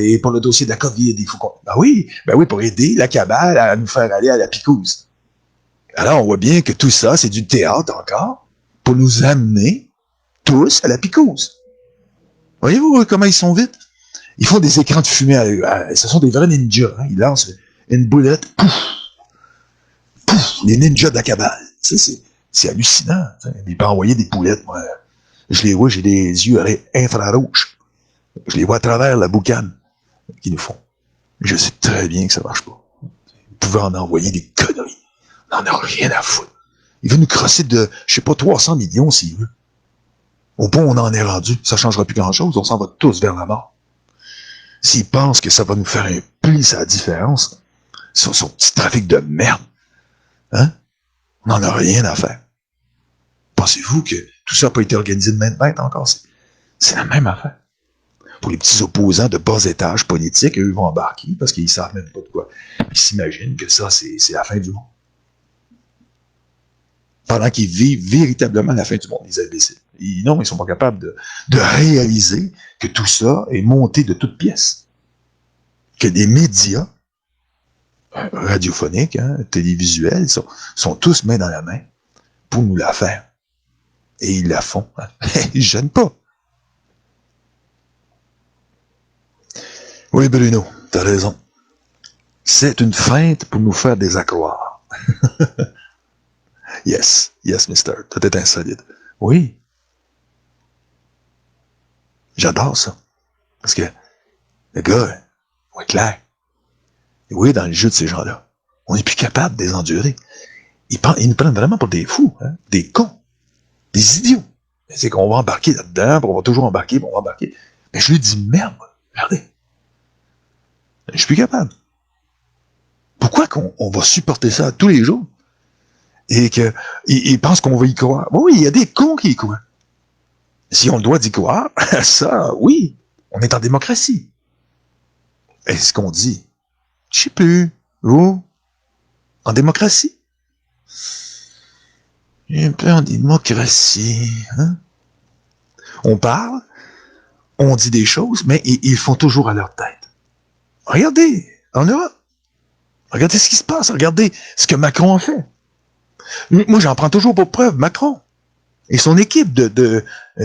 Et pour le dossier de la COVID, il faut qu'on... Ben oui, pour aider la cabale à nous faire aller à la picouse. Alors, on voit bien que tout ça, c'est du théâtre encore pour nous amener tous à la picouse. Voyez-vous comment ils sont vite? Ils font des écrans de fumée. Ce sont des vrais ninjas. Hein. Ils lancent une boulette. Pouf! Pouf! Les ninjas de la cabale. C'est hallucinant. Ils peuvent envoyer des poulettes, moi. Je les vois, j'ai des yeux infrarouges. Je les vois à travers la boucane qu'ils nous font. Je sais très bien que ça marche pas. Vous pouvez en envoyer des conneries. On n'en a rien à foutre. Il veut nous crosser de, 300 millions s'il veut. Au point où on en est rendu, ça changera plus grand-chose, on s'en va tous vers la mort. S'il pense que ça va nous faire un pli sur la différence, sur son petit trafic de merde, hein, on n'en a rien à faire. Pensez-vous que tout ça n'a pas été organisé de main de maître encore? C'est la même affaire. Pour les petits opposants de bas étage politique, eux vont embarquer parce qu'ils ne savent même pas de quoi. Ils s'imaginent que ça, c'est la fin du monde. Pendant qu'ils vivent véritablement la fin du monde, les imbéciles. Non, ils ne sont pas capables de réaliser que tout ça est monté de toutes pièces. Que les médias radiophoniques, hein, télévisuels, sont tous main dans la main pour nous la faire. Et ils la font. Hein. Ils ne gênent pas. Oui, Bruno, t'as raison. C'est une feinte pour nous faire désaccroire. Yes, yes, mister. Tout est insolite. Oui, j'adore ça. Parce que le gars, on est clair. Oui, dans le jeu de ces gens-là, on n'est plus capable de les endurer. Ils nous prennent vraiment pour des fous, hein? Des cons, des idiots. C'est qu'on va embarquer là-dedans, puis on va toujours embarquer, puis on va embarquer. Mais je lui dis, merde, regardez, je suis plus capable. Pourquoi qu'on va supporter ça tous les jours? Et qu'ils pensent qu'on va y croire. Oui, il y a des cons qui y croient. Si on le doit d'y croire, ça, oui, on est en démocratie. Est-ce qu'on dit? Je sais plus. Vous? En démocratie? Un peu en démocratie. Hein? On parle, on dit des choses, mais ils font toujours à leur tête. Regardez, en Europe. Regardez ce qui se passe. Regardez ce que Macron a fait. Moi, j'en prends toujours pour preuve Macron et son équipe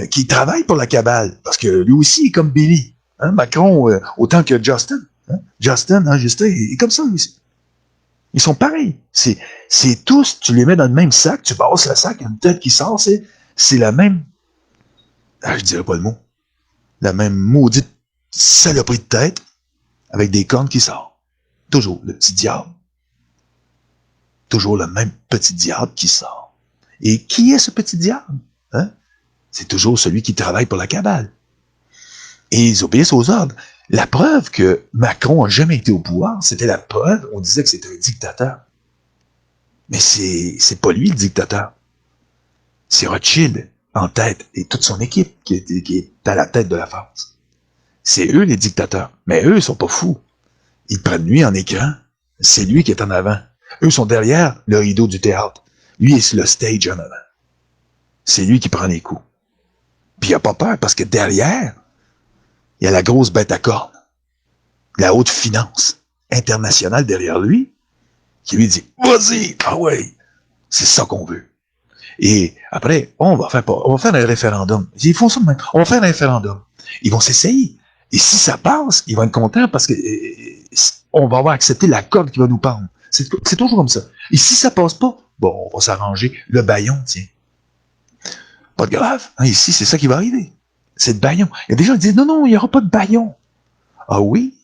qui travaille pour la cabale. Parce que lui aussi est comme Billy. Hein? Macron, autant que Justin. Hein? Justin, il est comme ça, lui aussi. Ils sont pareils. C'est tous, tu les mets dans le même sac, tu passes le sac, il y a une tête qui sort, c'est la même, je dirais pas le mot, la même maudite saloperie de tête avec des cornes qui sortent. Toujours le petit diable. Toujours le même petit diable qui sort. Et qui est ce petit diable? Hein? C'est toujours celui qui travaille pour la cabale. Et ils obéissent aux ordres. La preuve que Macron n'a jamais été au pouvoir, c'était la preuve, on disait que c'était un dictateur. Mais c'est pas lui le dictateur. C'est Rothschild en tête et toute son équipe qui est à la tête de la France. C'est eux les dictateurs. Mais eux, ils sont pas fous. Ils prennent lui en écran. C'est lui qui est en avant. Eux sont derrière le rideau du théâtre. Lui est sur le stage en avant. C'est lui qui prend les coups. Puis il n'a pas peur parce que derrière, il y a la grosse bête à cornes. La haute finance internationale derrière lui qui lui dit « Vas-y, ah ouais, c'est ça qu'on veut. » Et après, on va faire un référendum. Ils font ça même. On va faire un référendum. Ils vont s'essayer. Et si ça passe, ils vont être contents parce que on va avoir accepté la corde qui va nous pendre. C'est toujours comme ça. Et si ça passe pas, bon, on va s'arranger. Le bâillon, tiens. Pas de grave. Hein, ici, c'est ça qui va arriver. C'est le bâillon. Il y a des gens qui disent, non, non, il n'y aura pas de bâillon. Ah oui?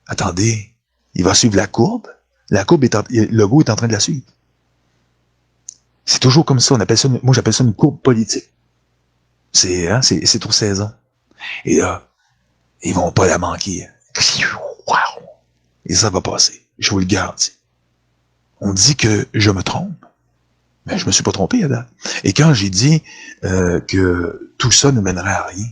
Attendez. Il va suivre la courbe. La courbe Legault est en train de la suivre. C'est toujours comme ça. Moi, j'appelle ça une courbe politique. C'est aux saisons. Et là, ils vont pas la manquer. Et ça va passer. Je vous le garantis. On dit que je me trompe. Mais je me suis pas trompé à date. Et quand j'ai dit que tout ça ne mènerait à rien,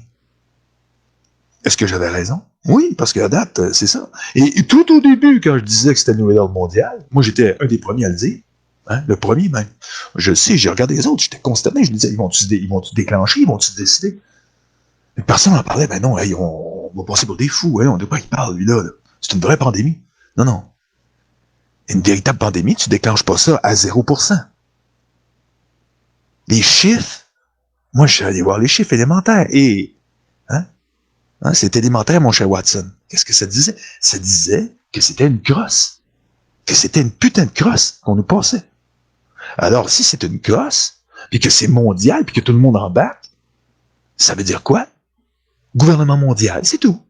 est-ce que j'avais raison? Oui, parce qu'à date, c'est ça. Et tout au début, quand je disais que c'était le nouvel ordre mondial, moi j'étais un des premiers à le dire. Hein, le premier même. Je sais, j'ai regardé les autres, j'étais consterné, je me disais, ils vont-tu déclencher, ils vont-tu décider? Mais personne n'en parlait, ben non, hey, on va passer pour des fous, hein, on ne doit pas qu'il parle, lui-là. Là. C'est une vraie pandémie. Non, non. Une véritable pandémie, tu déclenches pas ça à 0%. Les chiffres, moi je suis allé voir les chiffres élémentaires, et c'est élémentaire, mon cher Watson. Qu'est-ce que ça disait? Ça disait que c'était une crosse. Que c'était une putain de crosse qu'on nous passait. Alors, si c'est une crosse, puis que c'est mondial, puis que tout le monde embarque, ça veut dire quoi? Gouvernement mondial, c'est tout.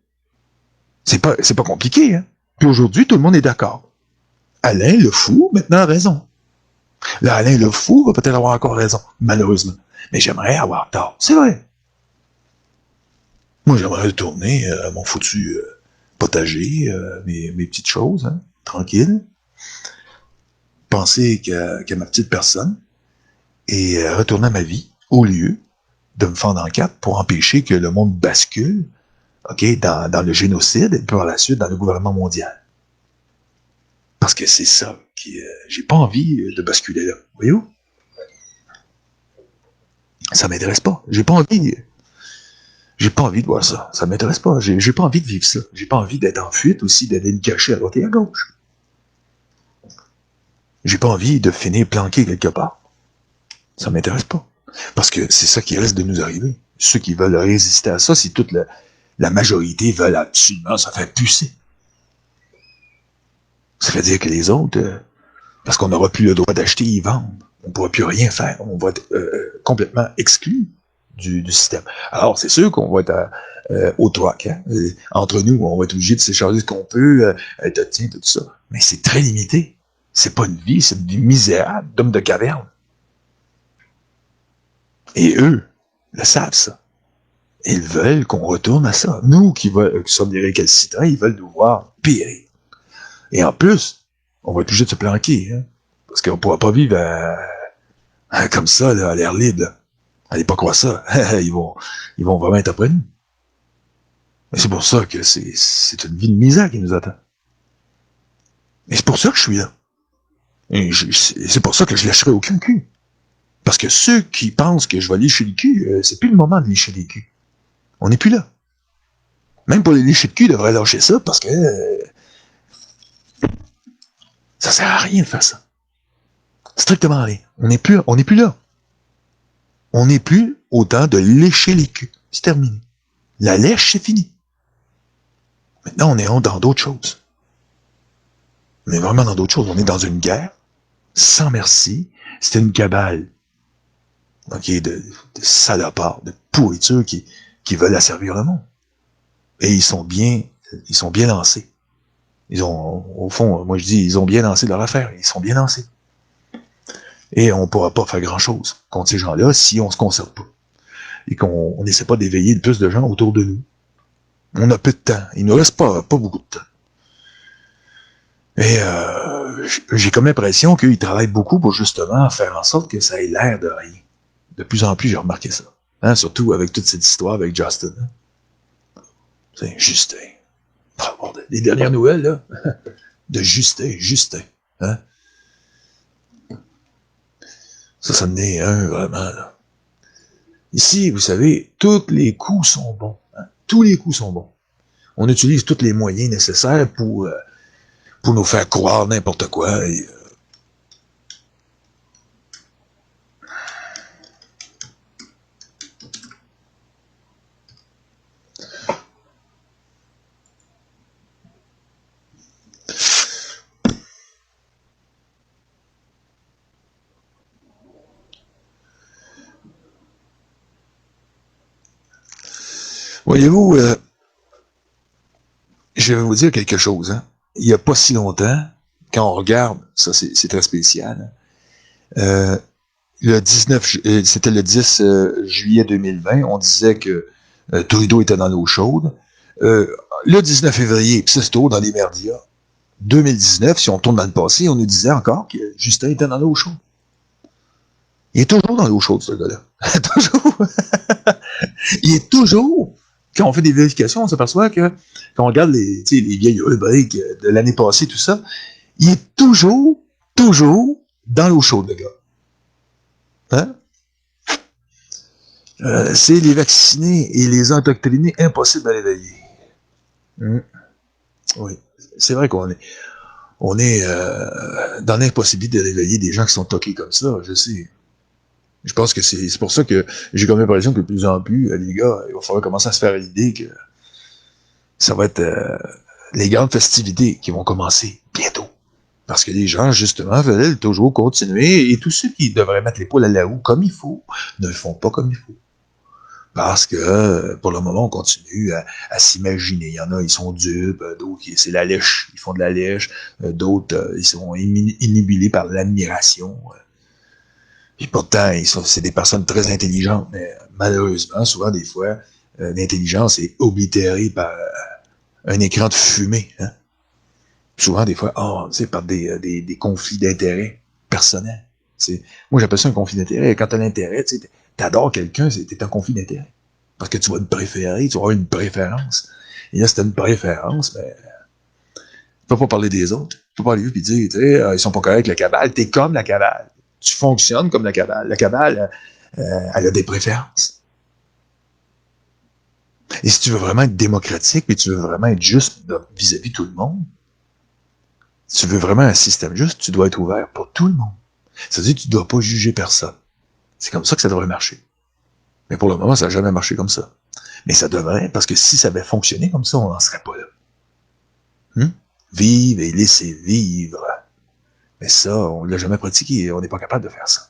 C'est pas compliqué, hein? Puis aujourd'hui, tout le monde est d'accord. Alain le fou, maintenant, a raison. Là, Alain le fou va peut-être avoir encore raison, malheureusement. Mais j'aimerais avoir tort. C'est vrai. Moi, j'aimerais retourner à mon foutu potager, mes petites choses, hein, tranquille. Penser qu'à ma petite personne et retourner à ma vie au lieu de me fendre en quatre pour empêcher que le monde bascule, dans le génocide et puis par la suite dans le gouvernement mondial. Parce que c'est ça qui, j'ai pas envie de basculer là. Voyez-vous? Ça m'intéresse pas. J'ai pas envie de voir ça. Ça m'intéresse pas. J'ai pas envie de vivre ça. J'ai pas envie d'être en fuite aussi, d'aller me cacher à droite et à gauche. J'ai pas envie de finir planqué quelque part. Ça m'intéresse pas. Parce que c'est ça qui risque de nous arriver. Ceux qui veulent résister à ça, si toute la majorité veulent absolument se faire pucer. Ça veut dire que les autres, parce qu'on n'aura plus le droit d'acheter et vendre, on ne pourra plus rien faire. On va être complètement exclu du système. Alors, c'est sûr qu'on va être au troc. Hein? Entre nous, on va être obligé de s'échanger ce qu'on peut, de tiens, tout ça. Mais c'est très limité. C'est pas une vie, c'est une vie misérable d'homme de caverne. Et eux le savent, ça. Ils veulent qu'on retourne à ça. Nous qui sommes des récalcitrants, ils veulent nous voir périr. Et en plus, on va être obligé de se planquer, hein? Parce qu'on ne pourra pas vivre comme ça, là, à l'air libre. Là. Allez pas croire ça. ils vont vraiment être après nous. Mais c'est pour ça que c'est une vie de misère qui nous attend. Et c'est pour ça que je suis là. Et c'est pour ça que je lâcherai aucun cul. Parce que ceux qui pensent que je vais lécher le cul, c'est plus le moment de lécher les culs. On n'est plus là. Même pour les lécher de cul, ils devraient lâcher ça parce que ça sert à rien de faire ça. Strictement rien. On n'est plus là. On n'est plus au temps de lécher les culs. C'est terminé. La lèche, c'est fini. Maintenant, on est dans d'autres choses. On est vraiment dans d'autres choses. On est dans une guerre, sans merci. C'est une cabale. Okay, de salopards, de pourriture qui veulent asservir le monde. Et ils sont bien lancés. Ils ont, au fond, moi je dis, ils ont bien lancé leur affaire. Ils sont bien lancés. Et on ne pourra pas faire grand-chose contre ces gens-là si on ne se concerte pas. Et qu'on n'essaie pas d'éveiller plus de gens autour de nous. On a peu de temps. Il ne nous reste pas beaucoup de temps. Et j'ai comme l'impression qu'ils travaillent beaucoup pour justement faire en sorte que ça ait l'air de rien. De plus en plus, j'ai remarqué ça. Hein, surtout avec toute cette histoire avec Justin. Hein. C'est Justin. Oh, les dernières nouvelles, là. De Justin. Hein. Ça en est un, vraiment, là. Ici, vous savez, tous les coups sont bons. Hein. Tous les coups sont bons. On utilise tous les moyens nécessaires pour nous faire croire n'importe quoi. Et, voyez-vous, je vais vous dire quelque chose. Hein. Il n'y a pas si longtemps, quand on regarde, ça c'est très spécial, le 19, c'était le 10 juillet 2020, on disait que Trudeau était dans l'eau chaude. Le 19 février, puis ça c'est dans les merdias, 2019, si on tourne dans le passé, on nous disait encore que Justin était dans l'eau chaude. Il est toujours dans l'eau chaude, ce gars-là. Toujours. Il est toujours. Quand on fait des vérifications, on s'aperçoit que, quand on regarde les vieilles rubriques de l'année passée, tout ça, il est toujours dans l'eau chaude, le gars. Hein? C'est les vaccinés et les endoctrinés impossible à l'éveiller. Oui. C'est vrai qu'on est dans l'impossibilité de réveiller des gens qui sont toqués comme ça, je sais. Je pense que c'est pour ça que j'ai comme l'impression que de plus en plus, les gars, il va falloir commencer à se faire l'idée que ça va être les grandes festivités qui vont commencer bientôt. Parce que les gens, justement, veulent toujours continuer, et tous ceux qui devraient mettre l'épaule à la roue comme il faut, ne le font pas comme il faut. Parce que, pour le moment, on continue à s'imaginer. Il y en a, ils sont dupes, d'autres, c'est la lèche, ils font de la lèche, d'autres, ils sont inhibés par l'admiration. Puis pourtant, c'est des personnes très intelligentes, mais malheureusement, souvent, des fois, l'intelligence est oblitérée par un écran de fumée. Hein? Souvent, des fois, par des conflits d'intérêts personnels. Moi, j'appelle ça un conflit d'intérêts. Quand tu as l'intérêt, tu adores quelqu'un, t'es un conflit d'intérêts. Parce que tu vas te préférer, tu vas avoir une préférence. Et là, si tu as une préférence, ben, tu peux pas parler des autres. Tu peux pas aller et dire, ils sont pas corrects, la cabale. T'es comme la cabale. Tu fonctionnes comme la cabale. La cabale, elle a des préférences. Et si tu veux vraiment être démocratique, et tu veux vraiment être juste vis-à-vis de tout le monde, si tu veux vraiment un système juste, tu dois être ouvert pour tout le monde. C'est-à-dire que tu ne dois pas juger personne. C'est comme ça que ça devrait marcher. Mais pour le moment, ça n'a jamais marché comme ça. Mais ça devrait, parce que si ça avait fonctionné comme ça, on n'en serait pas là. Vivre et laisser vivre. Mais ça, on ne l'a jamais pratiqué, on n'est pas capable de faire ça.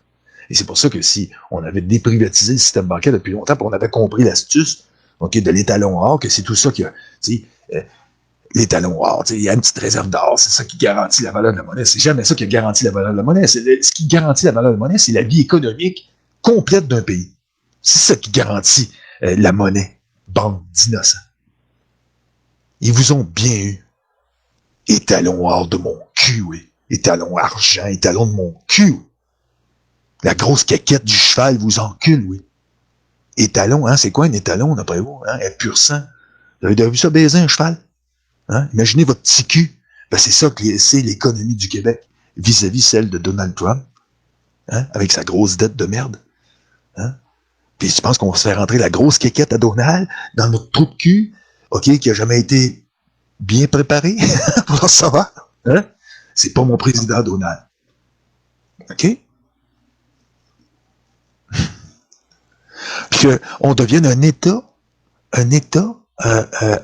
Et c'est pour ça que si on avait déprivatisé le système bancaire depuis longtemps, puis on avait compris l'astuce, OK, de l'étalon or, que c'est tout ça qui a, l'étalon or, il y a une petite réserve d'or, c'est ça qui garantit la valeur de la monnaie. C'est jamais ça qui garantit la valeur de la monnaie. Ce qui garantit la valeur de la monnaie, c'est la vie économique complète d'un pays. C'est ça qui garantit la monnaie. Bande d'innocents. Ils vous ont bien eu. Étalon or de mon cul, oui. Étalon argent, étalon de mon cul. Oui. La grosse caquette du cheval vous encule, oui. Étalon, hein, c'est quoi un étalon, d'après vous? Hein? Un pur sang. Vous avez déjà vu ça baiser un cheval? Hein? Imaginez votre petit cul. Ben, c'est ça que c'est l'économie du Québec vis-à-vis celle de Donald Trump, hein? Avec sa grosse dette de merde. Hein? Puis tu penses qu'on va se faire rentrer la grosse caquette à Donald dans notre trou de cul, OK, qui a jamais été bien préparé pour ça va? Hein? C'est pas mon président Donald. OK? Puis qu'on devienne un État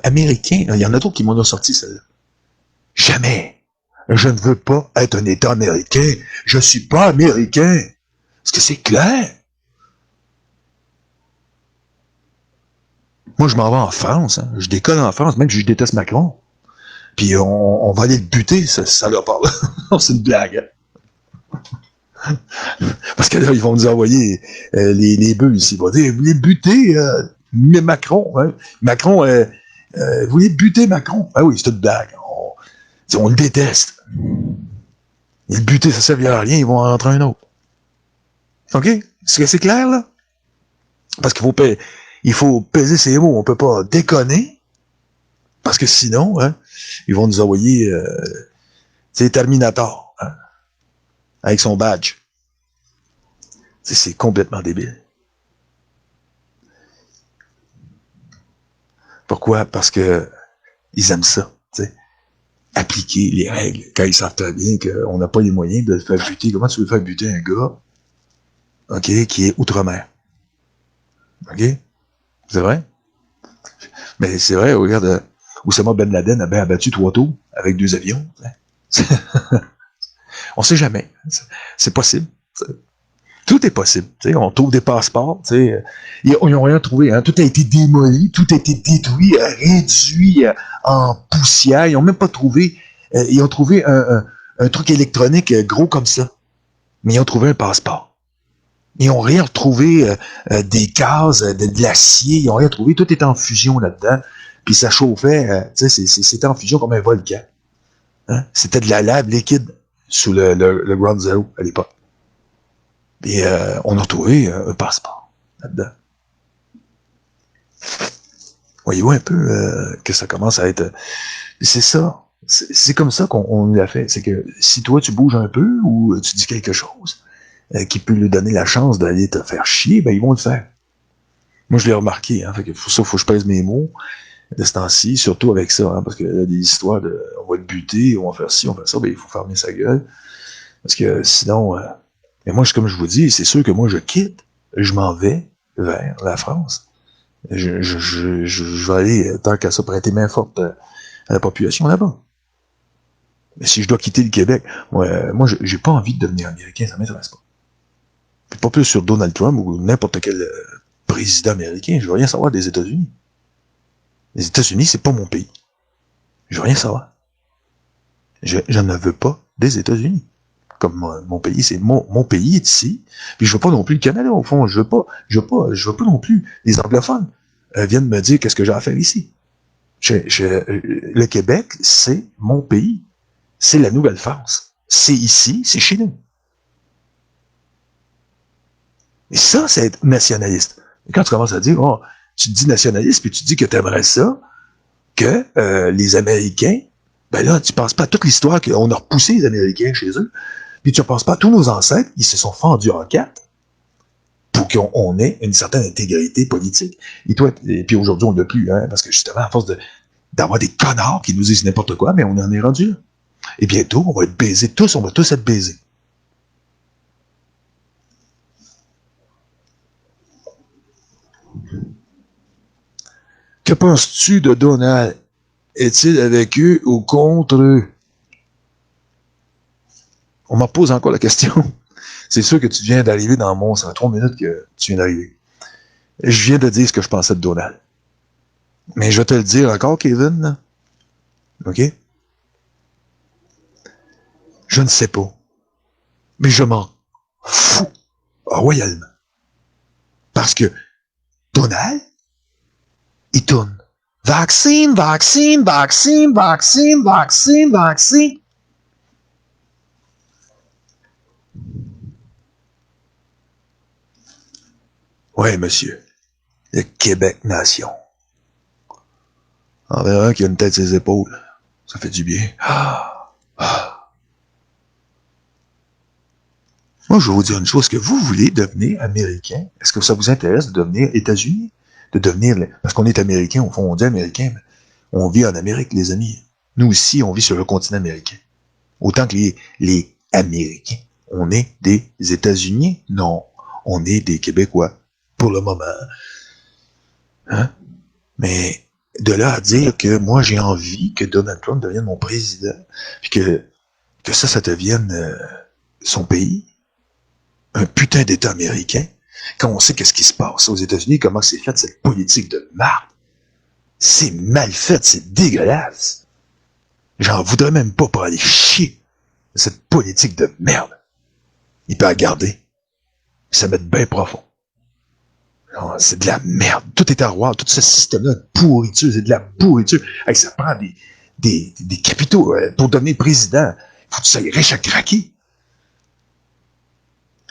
américain. Il y en a d'autres qui m'en ont sorti, celle-là. Jamais. Je ne veux pas être un État américain. Je suis pas américain. Est-ce que c'est clair? Moi, je m'en vais en France. Hein. Je décolle en France, même si je déteste Macron. Puis on va aller le buter, ce salopard-là. C'est une blague. Hein? Parce que là, ils vont nous envoyer les bœufs ici. Ils vont dire, vous voulez buter Macron? Hein? Macron, vous voulez buter Macron? Ah oui, c'est une blague. On le déteste. Et le buter, ça ne servira à rien, ils vont en rentrer un autre. OK? Est-ce que c'est clair, là? Parce qu'il faut peser ses mots. On ne peut pas déconner. Parce que sinon, hein, ils vont nous envoyer Terminator. Hein, avec son badge. C'est complètement débile. Pourquoi? Parce que ils aiment ça. T'sais. Appliquer les règles quand ils savent très bien qu'on n'a pas les moyens de le faire buter. Comment tu veux faire buter un gars, OK, qui est outre-mer? OK? C'est vrai? Mais c'est vrai, regarde, Oussama Ben Laden a bien abattu 3 tours avec 2 avions. On sait jamais. C'est possible. T'sais. Tout est possible. T'sais. On trouve des passeports. Ils n'ont rien trouvé. Hein. Tout a été démoli, tout a été détruit, réduit en poussière. Ils n'ont même pas trouvé. Ils ont trouvé un truc électronique gros comme ça. Mais ils ont trouvé un passeport. Ils n'ont rien retrouvé des gaz, de l'acier. Ils n'ont rien trouvé. Tout était en fusion là-dedans. Puis ça chauffait. C'était en fusion comme un volcan. Hein? C'était de la lave liquide sous le Ground Zero à l'époque. Et on a trouvé un passeport là-dedans. Voyez-vous un peu que ça commence à être... C'est ça. C'est comme ça qu'on l'a fait. C'est que si toi, tu bouges un peu ou tu dis quelque chose qui peut lui donner la chance d'aller te faire chier, ben ils vont le faire. Moi, je l'ai remarqué. Hein, fait que pour ça, il faut que je pèse mes mots de ce temps-ci, surtout avec ça. Hein, parce qu'il y a des histoires de on va le buter, on va faire ci, on va faire ça, ben il faut fermer sa gueule. Parce que sinon... mais moi, comme je vous dis, c'est sûr que moi, je quitte, je m'en vais vers la France. Je vais aller, tant qu'à ça, prêter main forte à la population là-bas. Mais si je dois quitter le Québec, moi j'ai pas envie de devenir américain, ça m'intéresse pas. Puis pas plus sur Donald Trump ou n'importe quel président américain, je veux rien savoir des États-Unis. Les États-Unis, c'est pas mon pays. Je veux rien savoir. Je ne veux pas des États-Unis. Comme mon pays, c'est mon pays est ici. Puis je veux pas non plus le Canada, au fond. Je veux pas non plus les anglophones viennent me dire qu'est-ce que j'ai à faire ici. Le Québec, c'est mon pays. C'est la Nouvelle-France. C'est ici, c'est chez nous. Et ça, c'est être nationaliste. Et quand tu commences à dire, oh, tu te dis nationaliste, puis tu dis que tu aimerais ça, que les Américains, ben là, tu penses pas à toute l'histoire qu'on a repoussé les Américains chez eux, puis tu ne penses pas à tous nos ancêtres qui se sont fendus en quatre pour qu'on ait une certaine intégrité politique. Et toi, et puis aujourd'hui, on ne l'a plus, hein, parce que justement, à force d'avoir des connards qui nous disent n'importe quoi, mais on en est rendu là. Et bientôt, on va être baisés tous, on va tous être baisés. Que penses-tu de Donald est-il avec eux ou contre eux? On m'en pose encore la question. C'est sûr que tu viens d'arriver dans mon... Ça fait 3 minutes que tu viens d'arriver. Je viens de dire ce que je pensais de Donald. Mais je vais te le dire encore, Kevin. Là. OK? Je ne sais pas. Mais je m'en fous royalement. Parce que Donald, il tourne. Vaccine, vaccine, vaccine, vaccine, vaccine, vaccine. Oui, monsieur. Le Québec Nation. En verra un qui a une tête sur ses épaules. Ça fait du bien. Moi, je vais vous dire une chose. Est-ce que vous voulez devenir américain? Est-ce que ça vous intéresse de devenir États-Unis? De devenir... Parce qu'on est américain, au fond, on dit américain, mais on vit en Amérique, les amis. Nous aussi, on vit sur le continent américain. Autant que les Américains. On est des États-Unis? Non. On est des Québécois. Pour le moment. Hein? Mais de là à dire que moi, j'ai envie que Donald Trump devienne mon président, puis que ça devienne son pays, un putain d'État américain, quand on sait qu'est-ce qui se passe aux États-Unis, comment c'est fait cette politique de marde. C'est mal fait, c'est dégueulasse. J'en voudrais même pas pour aller chier cette politique de merde. Il peut la garder. Ça met bien profond. C'est de la merde. Tout est à revoir. Tout ce système-là de pourriture, c'est de la pourriture. Hey, ça prend des capitaux pour devenir président. Il faut que tu sois riche à craquer.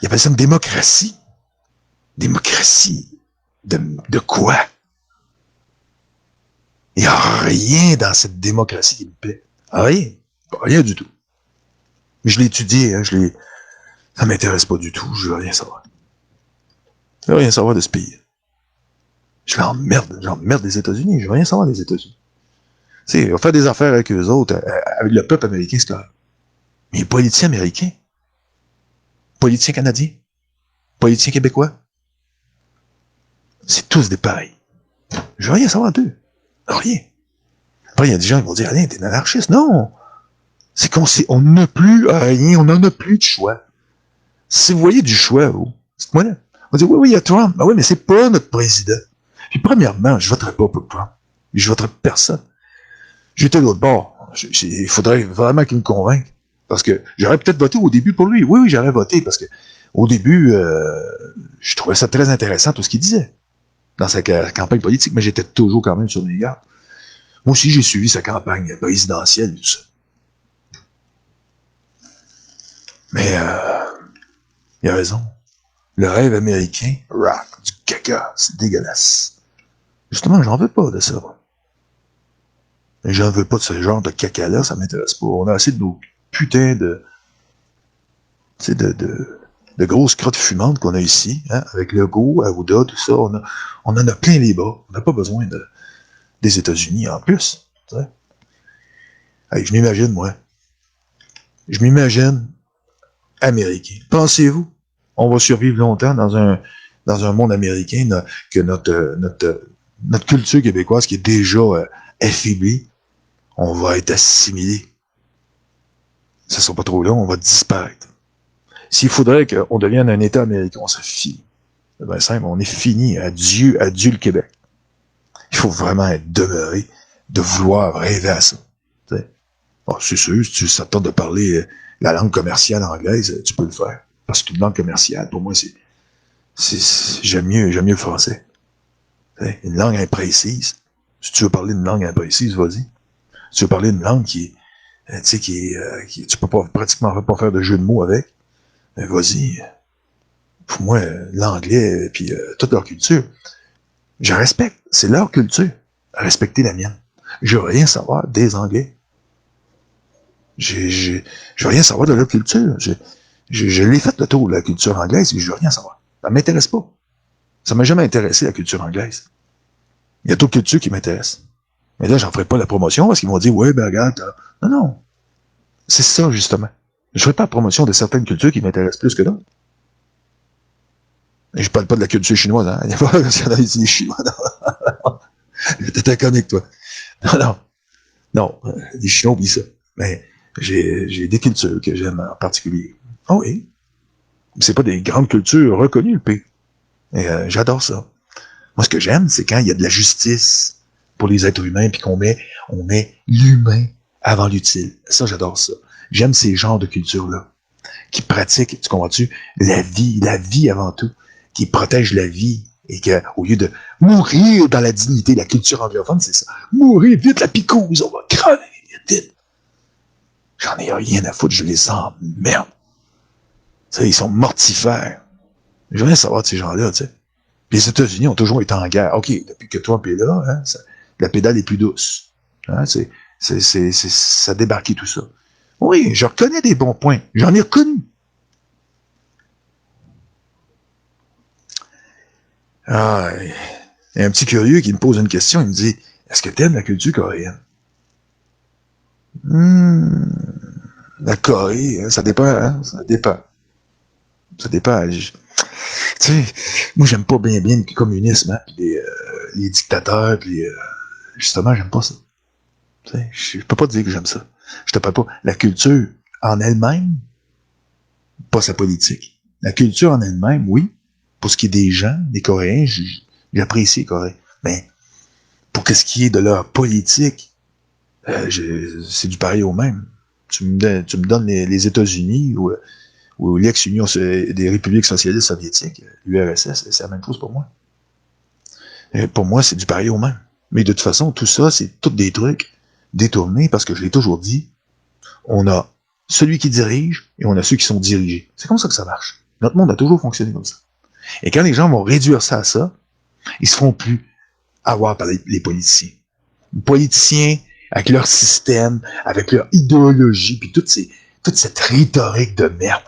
Il appelle ça une démocratie. Démocratie. De quoi? Il n'y a rien dans cette démocratie qui me plaît. Rien. Rien du tout. Mais je l'ai étudié, hein, ça m'intéresse pas du tout. Je veux rien savoir. Je veux rien savoir de ce pays. J'emmerde les États-Unis. Je veux rien savoir des États-Unis. Tu sais, on fait des affaires avec eux autres, avec le peuple américain, c'est correct. Mais les politiciens américains, politiciens canadiens, politiciens québécois, c'est tous des pareils. Je veux rien savoir d'eux. Rien. Après, il y a des gens qui vont dire, allez, t'es un anarchiste. Non! C'est on n'a plus rien, on n'en a plus de choix. Si vous voyez du choix, vous, dites-moi là. On dit, oui, il y a Trump. Ah oui, mais c'est pas notre président. Puis premièrement, je voterai pas pour Trump. Je voterai pour personne. J'étais de l'autre bord. Il faudrait vraiment qu'il me convainque. Parce que j'aurais peut-être voté au début pour lui. Oui, j'aurais voté parce que au début, je trouvais ça très intéressant tout ce qu'il disait dans sa campagne politique, mais j'étais toujours quand même sur mes gardes. Moi aussi, j'ai suivi sa campagne présidentielle et tout ça. Mais il a raison. Le rêve américain, rock, du caca, c'est dégueulasse. Justement, j'en veux pas de ça. J'en veux pas de ce genre de caca-là, ça m'intéresse pas. On a assez de nos putains de grosses crottes fumantes qu'on a ici, hein, avec Legault, Arruda, tout ça. On en a plein les bras. On n'a pas besoin des États-Unis en plus. Hey, je m'imagine, moi. Je m'imagine américain. Pensez-vous, on va survivre longtemps dans un monde américain que notre culture québécoise qui est déjà affaiblie, on va être assimilé. Ça sera pas trop long, on va disparaître. S'il faudrait qu'on devienne un État américain, on serait fini. C'est bien simple, on est fini. Adieu le Québec. Il faut vraiment être demeuré, de vouloir rêver à ça. Bon, c'est sûr, si tu t'attends de parler la langue commerciale anglaise, tu peux le faire. Parce que une langue commerciale, pour moi, j'aime mieux le français. Une langue imprécise. Si tu veux parler d'une langue imprécise, vas-y. Si tu veux parler d'une langue tu peux pratiquement pas faire de jeu de mots avec, vas-y. Pour moi, l'anglais, puis toute leur culture, je respecte. C'est leur culture. Respecter la mienne. Je veux rien savoir des Anglais. Je veux rien savoir de leur culture. Je l'ai fait le tour de la culture anglaise et je veux rien savoir. Ça m'intéresse pas. Ça m'a jamais intéressé, la culture anglaise. Il y a d'autres cultures qui m'intéressent. Mais là, j'en ferai pas la promotion parce qu'ils vont dire, ouais, ben regarde, non. C'est ça, justement. Je ferai pas la promotion de certaines cultures qui m'intéressent plus que d'autres. Et je parle pas de la culture chinoise, hein. Il n'y a pas des Chinois, non. T'es un comique, toi. Non. Non, les Chinois oublient ça. Mais j'ai des cultures que j'aime en particulier. Ah oui, c'est pas des grandes cultures reconnues, le pays. Et j'adore ça. Moi, ce que j'aime, c'est quand il y a de la justice pour les êtres humains, puis on met l'humain avant l'utile. Ça, j'adore ça. J'aime ces genres de cultures-là, qui pratiquent, tu comprends-tu, la vie avant tout, qui protègent la vie, et que, au lieu de mourir dans la dignité, la culture anglophone, c'est ça. Mourir, vite, la picouse, on va crever, vite. J'en ai rien à foutre, je les emmerde. Ça, ils sont mortifères. Je voudrais savoir de ces gens-là, tu sais. Les États-Unis ont toujours été en guerre. OK, depuis que Trump est là, hein, la pédale est plus douce. Hein, ça a débarqué tout ça. Oui, je reconnais des bons points. J'en ai reconnu. Ah, il y a un petit curieux qui me pose une question. Il me dit, est-ce que tu aimes la culture coréenne? La Corée, hein, ça dépend. Hein, ça dépend. Ça dépend. Tu sais, moi, j'aime pas bien le communisme, hein, les dictateurs, puis justement, j'aime pas ça. Je peux pas te dire que j'aime ça. Je te parle pas. La culture en elle-même, pas sa politique. La culture en elle-même, oui. Pour ce qui est des gens, des Coréens, j'apprécie les Coréens. Mais pour ce qui est de leur politique, c'est du pareil au même. Tu me donnes les États-Unis ou l'ex-Union des républiques socialistes soviétiques, l'URSS, c'est la même chose pour moi. Et pour moi, c'est du pareil au même. Mais de toute façon, tout ça, c'est tous des trucs détournés parce que je l'ai toujours dit, on a celui qui dirige et on a ceux qui sont dirigés. C'est comme ça que ça marche. Notre monde a toujours fonctionné comme ça. Et quand les gens vont réduire ça à ça, ils se feront plus avoir par les politiciens. Les politiciens, avec leur système, avec leur idéologie, puis toute cette rhétorique de merde,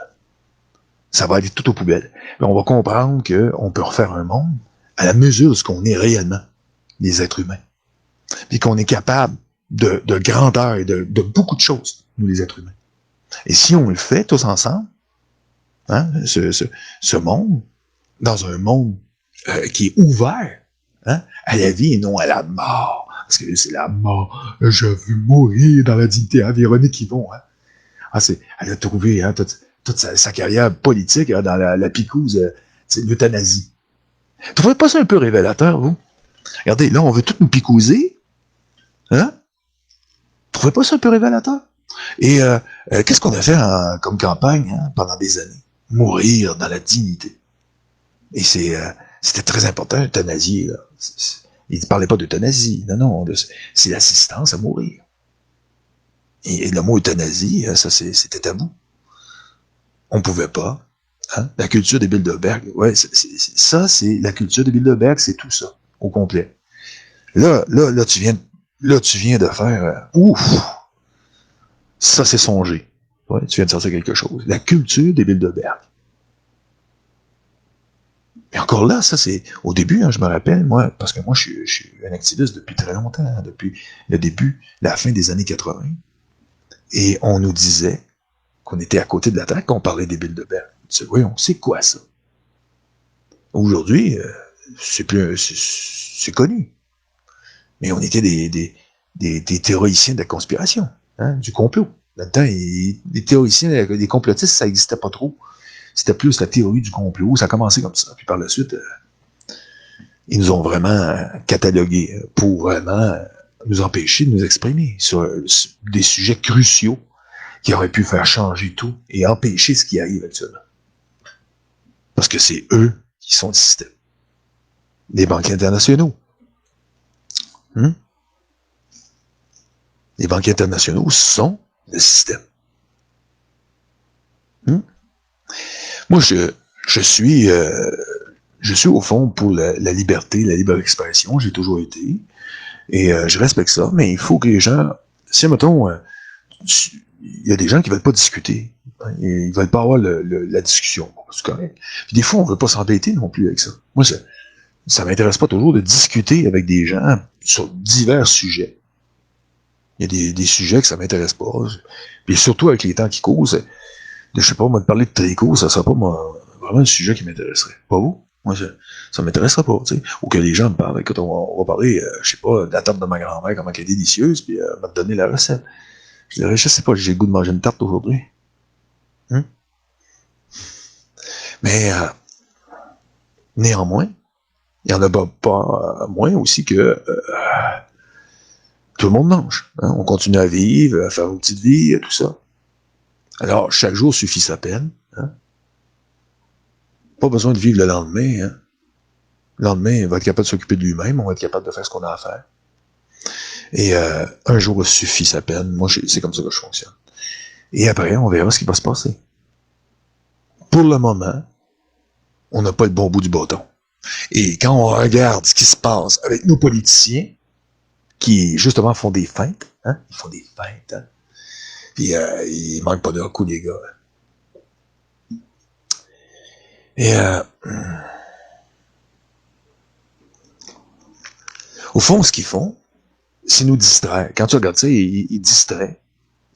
ça va aller tout aux poubelles. Mais on va comprendre qu'on peut refaire un monde à la mesure de ce qu'on est réellement, les êtres humains. Puis qu'on est capable de grandeur et de beaucoup de choses, nous les êtres humains. Et si on le fait tous ensemble, hein, ce monde, dans un monde qui est ouvert hein, à la vie et non à la mort, parce que c'est la mort, je veux mourir dans la dignité, hein, Véronique Yvon, hein. Ah, elle a trouvé hein, toute sa carrière politique hein, dans la picouse, c'est l'euthanasie. Vous trouvez pas ça un peu révélateur, vous? Regardez, là, on veut tout nous picouser, hein? Vous trouvez pas ça un peu révélateur? Et qu'est-ce qu'on a fait comme campagne hein, pendant des années? Mourir dans la dignité. Et c'était très important, l'euthanasie. Là. Il ne parlait pas d'euthanasie. Non, c'est l'assistance à mourir. Et le mot euthanasie, ça c'était tabou. On ne pouvait pas. Hein? La culture des Bilderberg, ouais, ça, c'est la culture des Bilderberg, c'est tout ça, au complet. Là, tu viens de faire ouf! Ça, c'est songé. Ouais, tu viens de sortir quelque chose. La culture des Bilderberg. Et encore là, ça c'est au début, hein, je me rappelle, moi, parce que moi je suis un activiste depuis très longtemps, hein, depuis le début, la fin des années 80. Et on nous disait qu'on était à côté de la traque, qu'on parlait des Bilderberg. Voyons, c'est quoi ça? Aujourd'hui, c'est connu. Mais on était des théoriciens de la conspiration, hein, du complot. Là-dedans, les théoriciens, les complotistes, ça n'existait pas trop. C'était plus la théorie du complot. Ça a commencé comme ça. Puis par la suite, ils nous ont vraiment catalogués pour vraiment nous empêcher de nous exprimer sur des sujets cruciaux qui auraient pu faire changer tout et empêcher ce qui arrive actuellement. Parce que c'est eux qui sont le système. Les banquiers internationaux. Les banquiers internationaux sont le système. Moi, je suis au fond pour la liberté, la libre expression. J'ai toujours été. Et je respecte ça. Mais il faut que les gens... Si, mettons, il y a des gens qui veulent pas discuter. Ils veulent pas avoir la discussion. Bon, c'est correct. Puis des fois, on veut pas s'embêter non plus avec ça. Moi, ça m'intéresse pas toujours de discuter avec des gens sur divers sujets. Il y a des sujets que ça m'intéresse pas. Puis surtout avec les temps qui causent, je sais pas, moi, de parler de tricot, ça serait pas vraiment un sujet qui m'intéresserait. Pas vous? Moi, ça m'intéresserait pas, tu sais. Ou que les gens me parlent, écoute, on va parler, je sais pas, de la tarte de ma grand-mère, comment elle est délicieuse, puis elle va te donner la recette. Je dirais, je sais pas, j'ai le goût de manger une tarte aujourd'hui. Hein? Mais néanmoins, il y en a pas moins aussi que tout le monde mange. Hein? On continue à vivre, à faire une petite vie, tout ça. Alors, chaque jour suffit sa peine. Hein? Pas besoin de vivre le lendemain. Hein? Le lendemain, il va être capable de s'occuper de lui-même, on va être capable de faire ce qu'on a à faire. Et un jour suffit sa peine. Moi, c'est comme ça que je fonctionne. Et après, on verra ce qui va se passer. Pour le moment, on n'a pas le bon bout du bâton. Et quand on regarde ce qui se passe avec nos politiciens, qui justement font des feintes, hein? Ils font des feintes, hein? Puis ils manquent pas de coup, les gars. Et au fond, ce qu'ils font, c'est nous distraire. Quand tu regardes ça, ils distraient.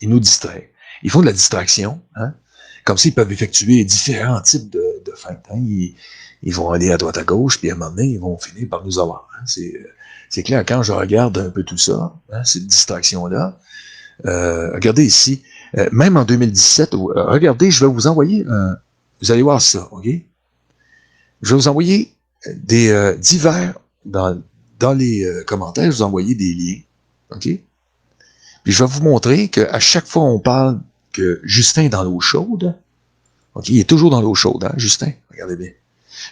Ils nous distraient. Ils font de la distraction, hein? Comme s'ils peuvent effectuer différents types de feintes. Hein? Ils vont aller à droite à gauche, puis à un moment donné, ils vont finir par nous avoir. Hein? C'est clair, quand je regarde un peu tout ça, hein, cette distraction-là, regardez ici, même en 2017, regardez, je vais vous envoyer, vous allez voir ça, OK? Je vais vous envoyer des divers, dans les commentaires, je vais vous envoyer des liens, OK? Puis je vais vous montrer qu'à chaque fois on parle que Justin est dans l'eau chaude, OK, il est toujours dans l'eau chaude, hein, Justin, regardez bien.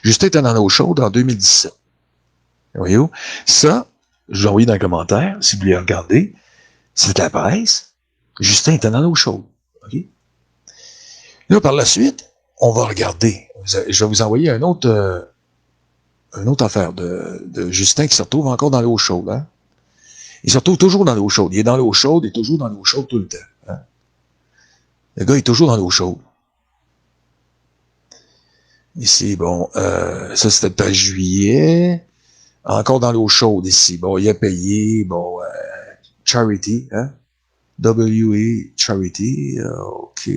Justin était dans l'eau chaude en 2017. Voyez-vous? Ça, je l'ai envoyé dans les commentaires, si vous voulez regarder, c'est la presse. Justin était dans l'eau chaude. OK? Là, par la suite, on va regarder. Je vais vous envoyer une autre affaire de Justin qui se retrouve encore dans l'eau chaude. Hein? Il se retrouve toujours dans l'eau chaude. Il est dans l'eau chaude, il est toujours dans l'eau chaude tout le temps. Hein? Le gars est toujours dans l'eau chaude. Ici, bon, ça c'était le 13 juillet. Encore dans l'eau chaude ici. Bon, il a payé, bon, Charity, hein? WE Charity, OK.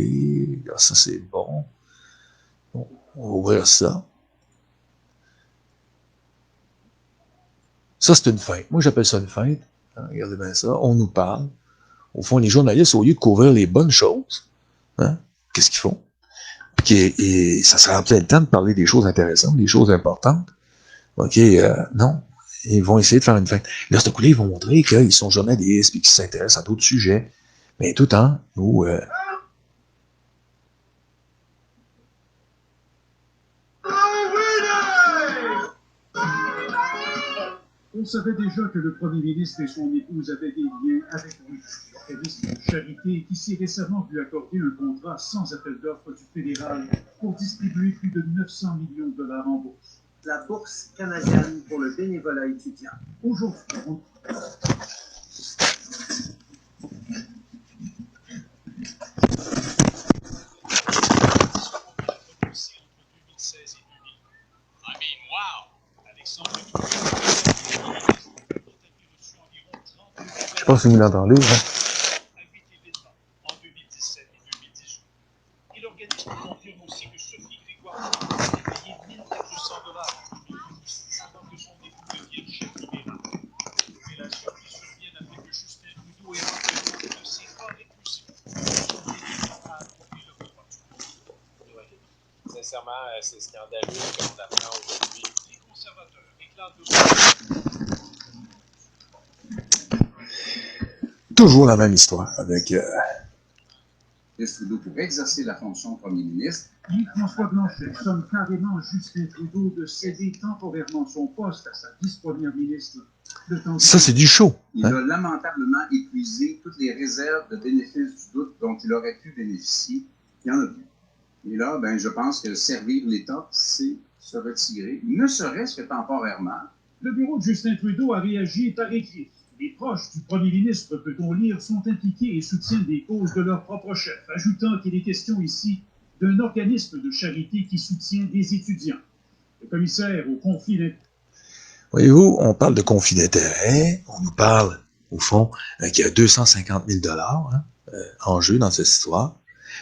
Ça c'est bon. On va ouvrir ça. Ça, c'est une feinte. Moi, j'appelle ça une feinte. Hein, regardez bien ça. On nous parle. Au fond, les journalistes, au lieu de couvrir les bonnes choses, hein, qu'est-ce qu'ils font? Et ça sera peut-être le temps de parler des choses intéressantes, des choses importantes. OK, non. Ils vont essayer de faire une feinte. Là, ce coup-là, ils vont montrer qu'ils sont journalistes et qu'ils s'intéressent à d'autres sujets. Mais tout le temps, nous...
On savait déjà que le Premier ministre et son épouse avaient des liens avec l'organisme de charité qui s'est récemment vu accorder un contrat sans appel d'offres du fédéral pour distribuer plus de 900 millions de dollars en bourse.
La bourse canadienne pour le bénévolat étudiant.
Aujourd'hui,
Je pense que vous l'entendez, hein?
En 2017 et 2018. Et l'organisme confirme aussi que Sophie Grégoire a payé 1400 dollars avant que son époux devienne chef libéral. Mais la somme qui survient après que Justin Trudeau ait rentré de ses corps épousés. Son équipe a approuvé le repas du monde.
Sincèrement, c'est scandaleux qu'on apprend aujourd'hui.
Les conservateurs réclament de
Toujours la même histoire avec...
Trudeau pour exercer la fonction de premier ministre.
François Blanchet somme carrément Justin Trudeau de céder temporairement son poste à sa vice-première ministre.
Ça, c'est du show.
Il a lamentablement épuisé toutes les réserves de bénéfices du doute dont il aurait pu bénéficier. Il y en a plus. Et là, ben, je pense que servir l'État, c'est se retirer, ne serait-ce que temporairement.
Le bureau de Justin Trudeau a réagi par écrit. Les proches du premier ministre, peut-on lire, sont impliqués et soutiennent des causes de leur propre chef, ajoutant qu'il est question ici d'un organisme de charité qui soutient des étudiants. Le commissaire au conflit d'intérêts.
Voyez-vous, on parle de conflit d'intérêts, on nous parle, au fond, qu'il y a 250 000 $ hein, en jeu dans cette histoire.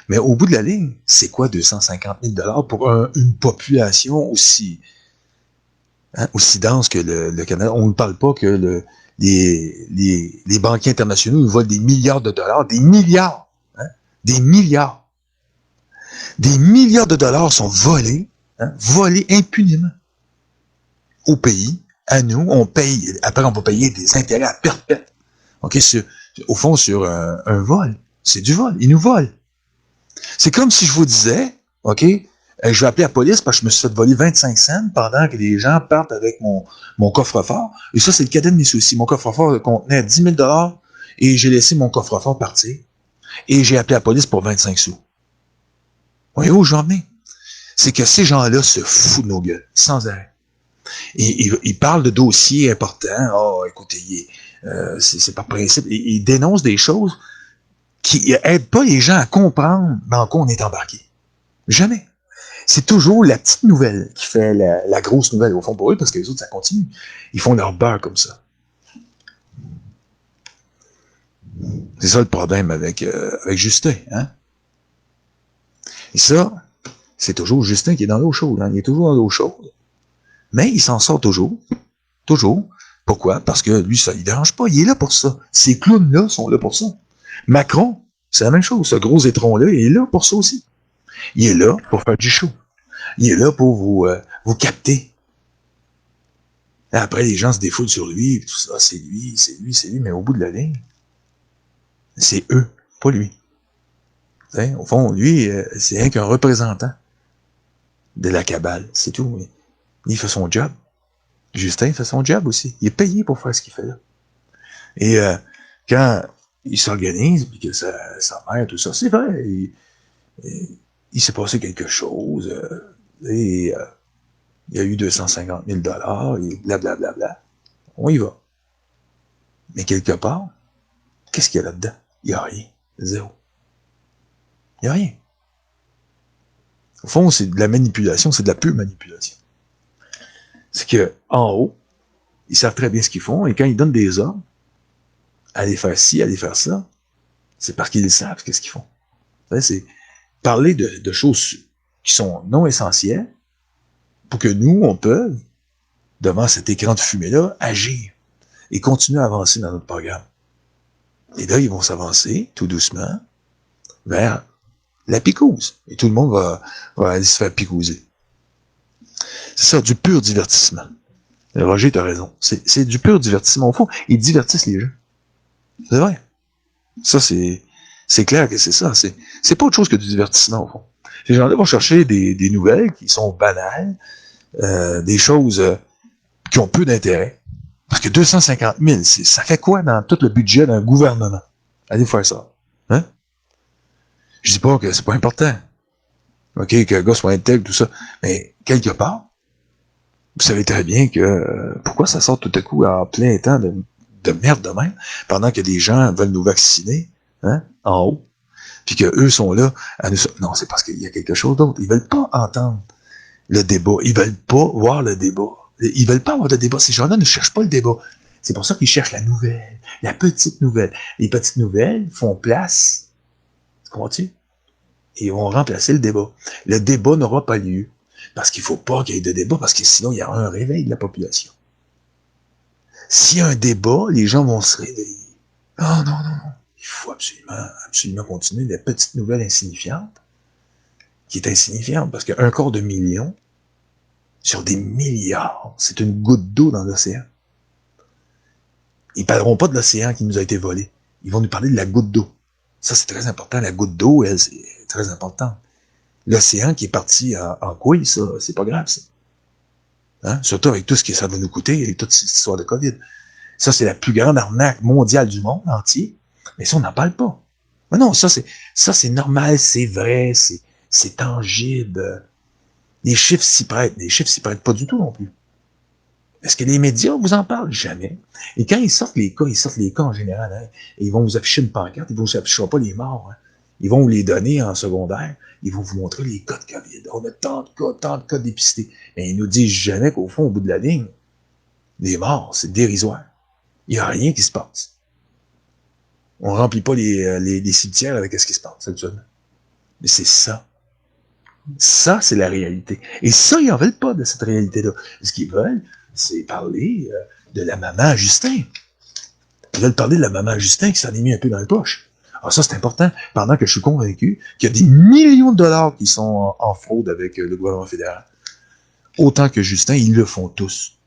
Mais au bout de la ligne, c'est quoi 250 000 $ pour une population aussi hein, aussi dense que le Canada. On ne parle pas que les banquiers internationaux nous volent des milliards de dollars, des milliards, hein, des milliards. Des milliards de dollars sont volés, hein, volés impunément au pays, à nous. On paye, après on va payer des intérêts à perpète. OK, au fond, sur un vol. C'est du vol. Ils nous volent. C'est comme si je vous disais, OK, je vais appeler la police parce que je me suis fait voler 25 cents pendant que les gens partent avec mon coffre-fort. Et ça, c'est le cadet de mes soucis. Mon coffre-fort contenait 10 000 $ et j'ai laissé mon coffre-fort partir. Et j'ai appelé la police pour 25 sous. Voyez où j'en venais? C'est que ces gens-là se foutent de nos gueules, sans arrêt. Et ils parlent de dossiers importants. Oh, écoutez, c'est par principe. Ils dénoncent des choses qui aident pas les gens à comprendre dans quoi on est embarqué. Jamais. C'est toujours la petite nouvelle qui fait la grosse nouvelle, au fond, pour eux, parce que les autres, ça continue. Ils font leur beurre comme ça. C'est ça le problème avec Justin, hein? Et ça, c'est toujours Justin qui est dans l'eau chaude, hein? Il est toujours dans l'eau chaude. Mais il s'en sort toujours. Toujours. Pourquoi? Parce que lui, ça ne le dérange pas. Il est là pour ça. Ces clowns-là sont là pour ça. Macron, c'est la même chose. Ce gros étron-là, il est là pour ça aussi. Il est là pour faire du show. Il est là pour vous capter. Et après, les gens se défoulent sur lui, tout ça, c'est lui, mais au bout de la ligne, c'est eux, pas lui. T'sais, au fond, lui, c'est rien qu'un représentant de la cabale, c'est tout. Il fait son job. Justin fait son job aussi. Il est payé pour faire ce qu'il fait là. Et quand il s'organise, puis que sa mère, tout ça, c'est vrai, il s'est passé quelque chose, et il y a eu 250 000 $, et blablabla. On y va. Mais quelque part, qu'est-ce qu'il y a là-dedans? Il n'y a rien. Zéro. Il n'y a rien. Au fond, c'est de la manipulation, c'est de la pure manipulation. C'est que en haut, ils savent très bien ce qu'ils font, et quand ils donnent des ordres, aller faire ci, aller faire ça, c'est parce qu'ils savent qu'est-ce qu'ils font. C'est parler de choses qui sont non essentielles pour que nous, on peut, devant cet écran de fumée-là, agir et continuer à avancer dans notre programme. Et là, ils vont s'avancer, tout doucement, vers la picouse. Et tout le monde va aller se faire picouser. C'est ça, du pur divertissement. Roger, t'as raison. C'est du pur divertissement. Au fond, ils divertissent les gens. C'est vrai. Ça, c'est clair que c'est ça. C'est pas autre chose que du divertissement, au fond. Les gens-là vont chercher des nouvelles qui sont banales, des choses qui ont peu d'intérêt. Parce que 250 000, ça fait quoi dans tout le budget d'un gouvernement? Allez faire ça. Hein? Je dis pas que c'est pas important. OK, que le gars soit intègre, tout ça. Mais quelque part, vous savez très bien que pourquoi ça sort tout à coup en plein temps de merde de même, pendant que des gens veulent nous vacciner, hein, en haut, puis qu'eux sont là à nous... Non, c'est parce qu'il y a quelque chose d'autre. Ils veulent pas entendre le débat. Ils veulent pas voir le débat. Ils veulent pas avoir de débat. Ces gens-là ne cherchent pas le débat. C'est pour ça qu'ils cherchent la nouvelle, la petite nouvelle. Les petites nouvelles font place, comprends-tu? Et vont remplacer le débat. Le débat n'aura pas lieu. Parce qu'il ne faut pas qu'il y ait de débat, parce que sinon, il y aura un réveil de la population. S'il y a un débat, les gens vont se réveiller. Oh non. Il faut absolument continuer la petite nouvelle insignifiante, qui est insignifiante, parce qu'un quart de million, sur des milliards, c'est une goutte d'eau dans l'océan. Ils ne parleront pas de l'océan qui nous a été volé. Ils vont nous parler de la goutte d'eau. Ça, c'est très important. La goutte d'eau, elle, c'est très important. L'océan qui est parti en couille, ça, c'est pas grave, ça. Hein? Surtout avec tout ce que ça va nous coûter, et toute cette histoire de COVID. Ça, c'est la plus grande arnaque mondiale du monde entier. Mais ça, on n'en parle pas. Mais non, ça, c'est normal, c'est vrai, c'est tangible. Les chiffres s'y prêtent. Les chiffres s'y prêtent pas du tout non plus. Est-ce que les médias vous en parlent? Jamais. Et quand ils sortent les cas en général, hein, et ils vont vous afficher une pancarte, ils ne vous afficheront pas les morts. Hein. Ils vont vous les donner en secondaire. Ils vont vous montrer les cas de COVID. On a tant de cas dépistés. Mais ils nous disent jamais qu'au fond, au bout de la ligne, les morts, c'est dérisoire. Il n'y a rien qui se passe. On ne remplit pas les cimetières avec ce qui se passe actuellement. Mais c'est ça. Ça, c'est la réalité. Et ça, ils n'en veulent pas de cette réalité-là. Ce qu'ils veulent, c'est parler de la maman à Justin. Ils veulent parler de la maman à Justin qui s'en est mis un peu dans les poches. Alors ça, c'est important, pendant que je suis convaincu qu'il y a des millions de dollars qui sont en fraude avec le gouvernement fédéral. Autant que Justin, ils le font tous.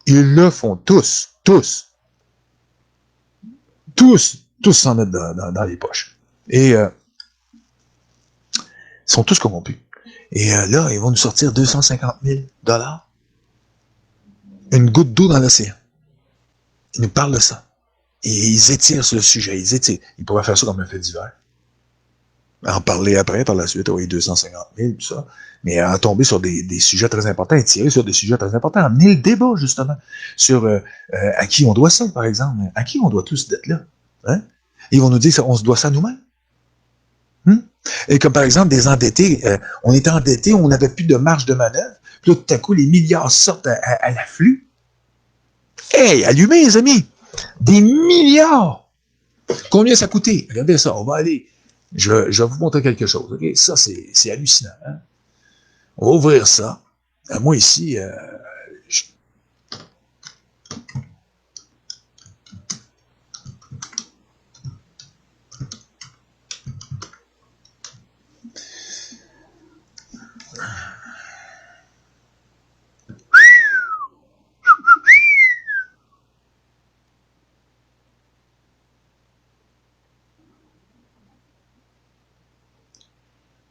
Ils le font tous. Tous s'en mettent dans les poches. Et ils sont tous corrompus. Et là, ils vont nous sortir 250 000 $. Une goutte d'eau dans l'océan. Ils nous parlent de ça. Et ils étirent sur le sujet. Ils étirent. Ils pourraient faire ça comme un fait divers. En parler après, par la suite, oui, 250 000, tout ça. Mais en tomber sur des sujets très importants, étirer sur des sujets très importants, amener le débat, justement, sur à qui on doit ça, par exemple. À qui on doit tout cette dette-là? Hein? Ils vont nous dire qu'on se doit ça à nous-mêmes. Et comme par exemple, des endettés, on était endettés, on n'avait plus de marge de manœuvre, puis là, tout à coup, les milliards sortent à l'afflux. Hey, allumez, les amis! Des milliards! Combien ça a coûté? Regardez ça, on va aller. Je vais vous montrer quelque chose. Okay? Ça, c'est hallucinant. Hein? On va ouvrir ça. Moi, ici,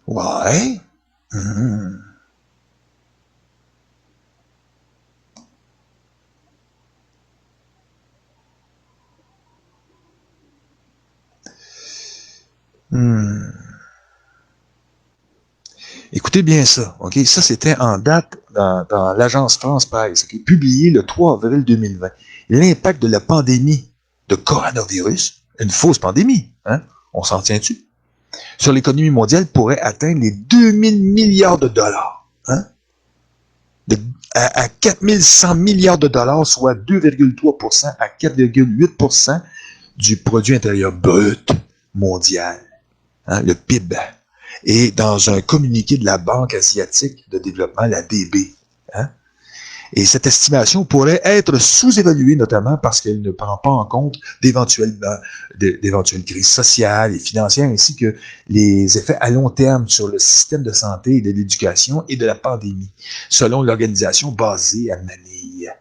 ouais. Écoutez bien ça, ok? Ça, c'était en date dans l'agence France Presse, okay? Publié le 3 avril 2020. L'impact de la pandémie de coronavirus, une fausse pandémie, hein? On s'en tient-tu? Sur l'économie mondiale pourrait atteindre les 2000 milliards de dollars, hein? À 4100 milliards de dollars, soit 2,3% à 4,8% du produit intérieur brut mondial, hein? Le PIB. Et dans un communiqué de la Banque asiatique de développement, la DB. Hein? Et cette estimation pourrait être sous-évaluée, notamment parce qu'elle ne prend pas en compte d'éventuelles crises sociales et financières, ainsi que les effets à long terme sur le système de santé et de l'éducation et de la pandémie, selon l'organisation basée à Manille.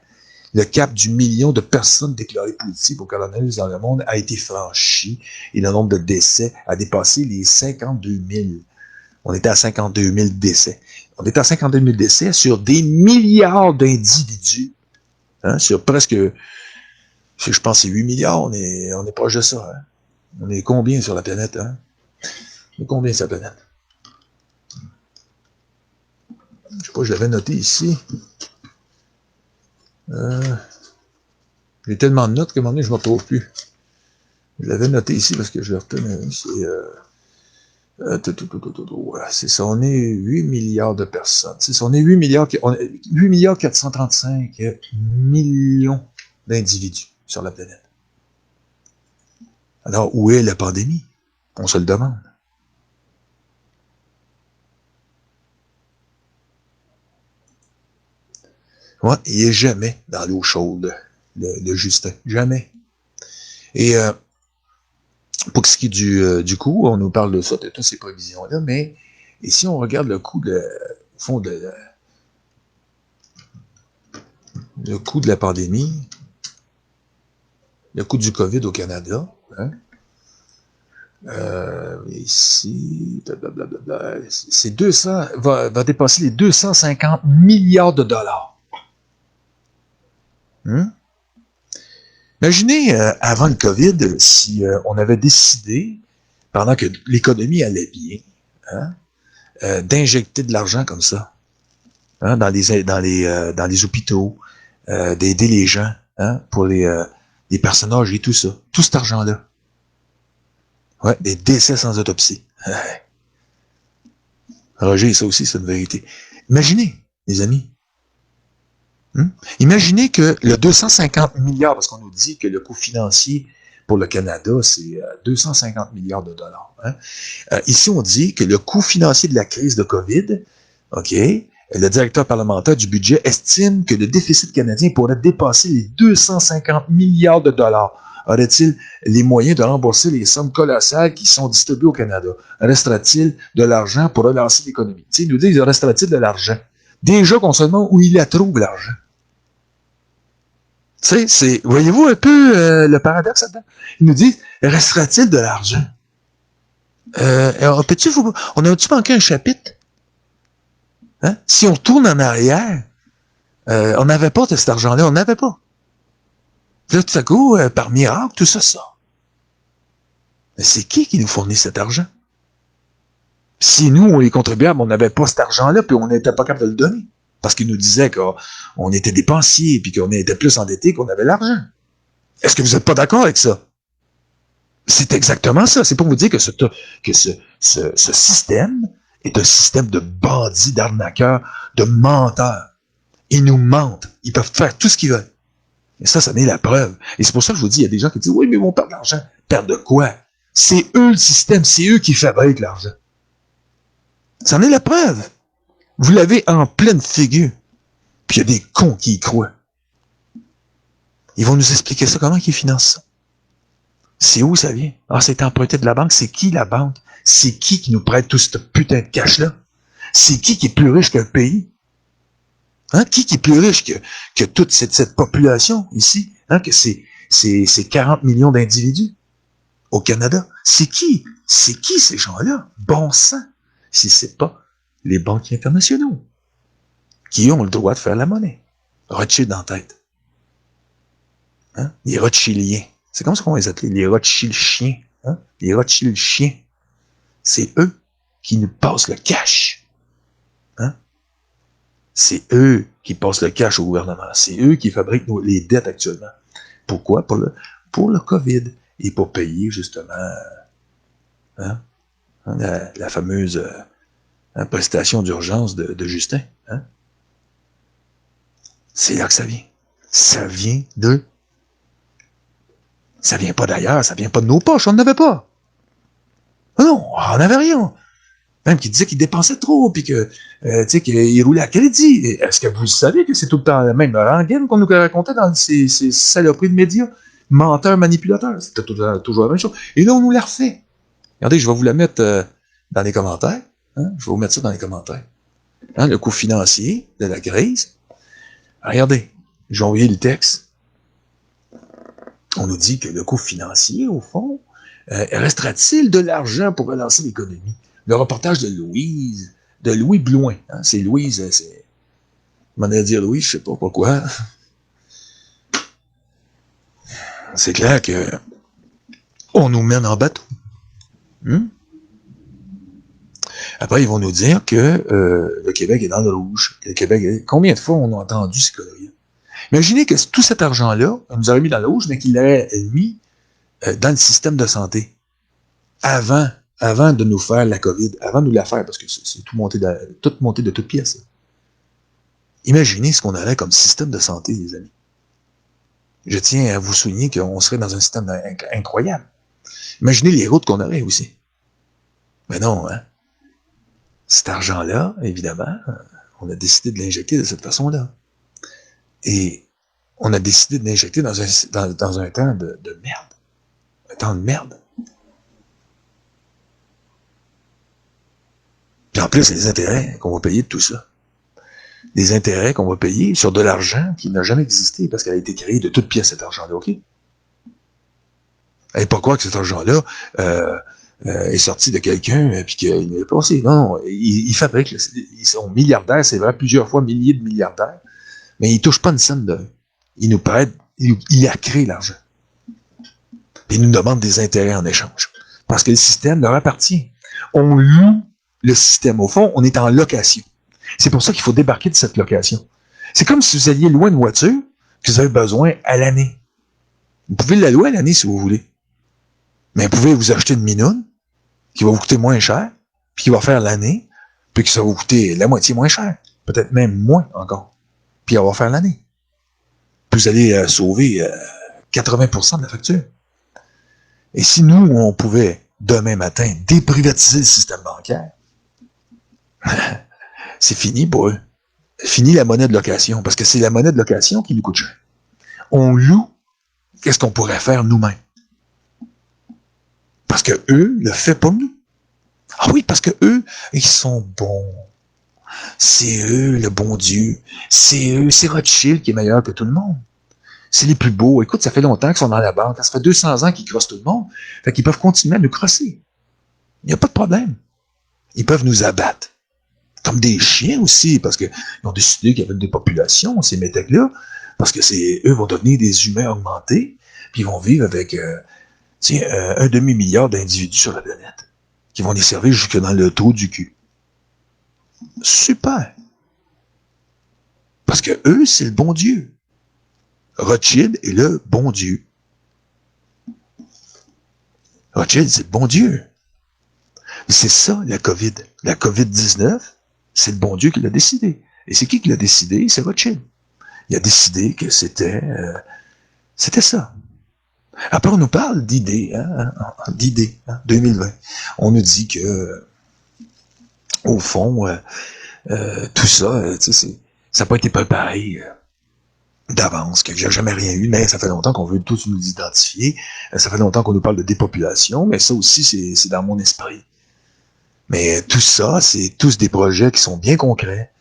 Le cap du million de personnes déclarées positives au coronavirus dans le monde a été franchi et le nombre de décès a dépassé les 52 000. On était à 52 000 décès. On était à 52 000 décès sur des milliards d'individus. Hein, sur presque, je pense, c'est 8 milliards. On est proche de ça. Hein. On est combien sur la planète? Hein? On est combien sur la planète? Je sais pas, je l'avais noté ici. J'ai tellement de notes qu'à un moment donné, je ne me retrouve plus. Je l'avais noté ici parce que je l'ai retenu. C'est ça, on est 8 milliards de personnes. C'est ça, on est 8 milliards 435 millions d'individus sur la planète. Alors, où est la pandémie? On se le demande. Ouais, il n'est jamais dans l'eau chaude, le Justin. Jamais. Et pour ce qui est du coût, on nous parle de ça, de toutes ces prévisions-là, mais et si on regarde le coût au fond le coût de la pandémie, le coût du COVID au Canada, hein, ici, c'est 200, va dépasser les 250 milliards de dollars. Imaginez, avant le COVID, si on avait décidé, pendant que l'économie allait bien, hein, d'injecter de l'argent comme ça, hein, dans les hôpitaux, d'aider les gens, hein, pour les personnages et tout ça. Tout cet argent-là. Ouais, des décès sans autopsie. Roger, ça aussi, c'est une vérité. Imaginez, les amis. Imaginez que le 250 milliards, parce qu'on nous dit que le coût financier pour le Canada, c'est 250 milliards de dollars. Hein? Ici, on dit que le coût financier de la crise de COVID, OK, le directeur parlementaire du budget estime que le déficit canadien pourrait dépasser les 250 milliards de dollars. Aurait-il les moyens de rembourser les sommes colossales qui sont distribuées au Canada? Restera-t-il de l'argent pour relancer l'économie? Tu sais, ils nous disent, restera-t-il de l'argent? Déjà qu'on se demande où il la trouve, l'argent. Tu sais, c'est, voyez-vous un peu le paradoxe là-dedans? Ils nous disent, restera-t-il de l'argent? On a-tu manqué un chapitre? Hein? Si on tourne en arrière, on n'avait pas de cet argent-là, on n'avait pas. Là, tout à coup, par miracle, tout ça sort. Mais c'est qui nous fournit cet argent? Si nous, les contribuables, on n'avait pas cet argent-là, puis on n'était pas capable de le donner, parce qu'ils nous disaient qu'on était dépensiers, puis qu'on était plus endettés qu'on avait l'argent. Est-ce que vous n'êtes pas d'accord avec ça? C'est exactement ça. C'est pour vous dire que ce système est un système de bandits, d'arnaqueurs, de menteurs. Ils nous mentent. Ils peuvent faire tout ce qu'ils veulent. Et ça en est la preuve. Et c'est pour ça que je vous dis, il y a des gens qui disent, oui, mais ils vont perdre de l'argent. Perdre de quoi? C'est eux le système, c'est eux qui fabriquent l'argent. Ça en est la preuve. Vous l'avez en pleine figure. Puis il y a des cons qui y croient. Ils vont nous expliquer ça, comment ils financent ça. C'est où ça vient? Ah, c'est emprunté de la banque. C'est qui la banque? C'est qui nous prête tout ce putain de cash-là? C'est qui est plus riche que le pays? Hein? Qui est plus riche que toute cette population ici? Hein? Que c'est 40 millions d'individus au Canada. C'est qui? C'est qui ces gens-là? Bon sang! Si c'est pas les banquiers internationaux qui ont le droit de faire la monnaie. Rothschild en tête. Hein? Les Rothschildiens. C'est comme ça qu'on les appelle, les Rothschild-chiens. Hein? Les Rothschild-chiens. C'est eux qui nous passent le cash. Hein? C'est eux qui passent le cash au gouvernement. C'est eux qui fabriquent les dettes actuellement. Pourquoi? Pour le COVID. Et pour payer, justement, la fameuse prestation d'urgence de Justin. Hein? C'est là que ça vient. Ça vient de... Ça vient pas d'ailleurs, ça vient pas de nos poches, on n'en avait pas. Non, on n'avait rien. Même qui disait qu'il dépensait trop, puis que, tu sais, qu'il roulait à crédit. Est-ce que vous savez que c'est tout le temps la même rengaine qu'on nous racontait dans ces saloperies de médias? Menteurs, manipulateurs. C'était toujours la même chose. Et là, on nous la refait. Regardez, je vais vous la mettre dans les commentaires. Hein? Je vais vous mettre ça dans les commentaires. Hein, le coût financier de la crise. Regardez, j'ai envoyé le texte. On nous dit que le coût financier, au fond, restera-t-il de l'argent pour relancer l'économie? Le reportage de Louis Blouin. Hein? C'est Louise, c'est... Je m'en ai dire Louis, je sais pas pourquoi. C'est clair que on nous mène en bateau. Après, ils vont nous dire que le Québec est dans le rouge. Le Québec, combien de fois on a entendu ces conneries? Imaginez que tout cet argent-là, on nous aurait mis dans le rouge, mais qu'il l'aurait mis dans le système de santé. Avant de nous faire la COVID, avant de nous la faire, parce que c'est tout monté de toutes pièces. Imaginez ce qu'on aurait comme système de santé, les amis. Je tiens à vous souligner qu'on serait dans un système incroyable. Imaginez les routes qu'on aurait aussi. Mais non, hein. Cet argent-là, évidemment, on a décidé de l'injecter de cette façon-là. Et on a décidé de l'injecter dans un temps de merde. Un temps de merde. Puis en plus, les intérêts qu'on va payer de tout ça. Les intérêts qu'on va payer sur de l'argent qui n'a jamais existé parce qu'elle a été créée de toutes pièces, cet argent-là, OK? Et pourquoi que cet argent-là est sorti de quelqu'un et qu'il est passé? Non, ils fabriquent, ils sont milliardaires, c'est vrai, plusieurs fois milliers de milliardaires, mais ils ne touchent pas une scène d'eux. Ils nous prêtent, ils a créé l'argent. Ils nous demandent des intérêts en échange. Parce que le système leur appartient. On loue le système. Au fond, on est en location. C'est pour ça qu'il faut débarquer de cette location. C'est comme si vous alliez louer une voiture que vous avez besoin à l'année. Vous pouvez la louer à l'année si vous voulez. Mais vous pouvez vous acheter une minoune qui va vous coûter moins cher, puis qui va faire l'année, puis qui ça va vous coûter la moitié moins cher. Peut-être même moins encore. Puis elle va faire l'année. Puis vous allez sauver 80% de la facture. Et si nous, on pouvait, demain matin, déprivatiser le système bancaire, c'est fini pour eux. Fini la monnaie de location, parce que c'est la monnaie de location qui nous coûte cher. On loue, qu'est-ce qu'on pourrait faire nous-mêmes? Parce que eux le font pour nous. Ah oui, parce que eux, ils sont bons. C'est eux le bon Dieu. C'est eux, c'est Rothschild qui est meilleur que tout le monde. C'est les plus beaux. Écoute, ça fait longtemps qu'ils sont dans la banque. Ça fait 200 ans qu'ils crossent tout le monde. Fait qu'ils peuvent continuer à nous crosser. Il n'y a pas de problème. Ils peuvent nous abattre. Comme des chiens aussi, parce qu'ils ont décidé qu'il y avait des populations, ces métèques-là, parce que eux vont devenir des humains augmentés, puis ils vont vivre avec un demi-milliard d'individus sur la planète, qui vont les servir jusque dans le trou du cul. Super! Parce que eux, c'est le bon Dieu. Rothschild est le bon Dieu. Rothschild, c'est le bon Dieu. C'est ça, la COVID. La COVID-19, c'est le bon Dieu qui l'a décidé. Et c'est qui l'a décidé? C'est Rothschild. Il a décidé que c'était ça. Après, on nous parle d'idées, 2020. On nous dit que, au fond, tout ça, ça n'a pas été préparé d'avance, qu'il n'y a jamais rien eu, mais ça fait longtemps qu'on veut tous nous identifier. Ça fait longtemps qu'on nous parle de dépopulation, mais ça aussi, c'est dans mon esprit. Mais tout ça, c'est tous des projets qui sont bien concrets,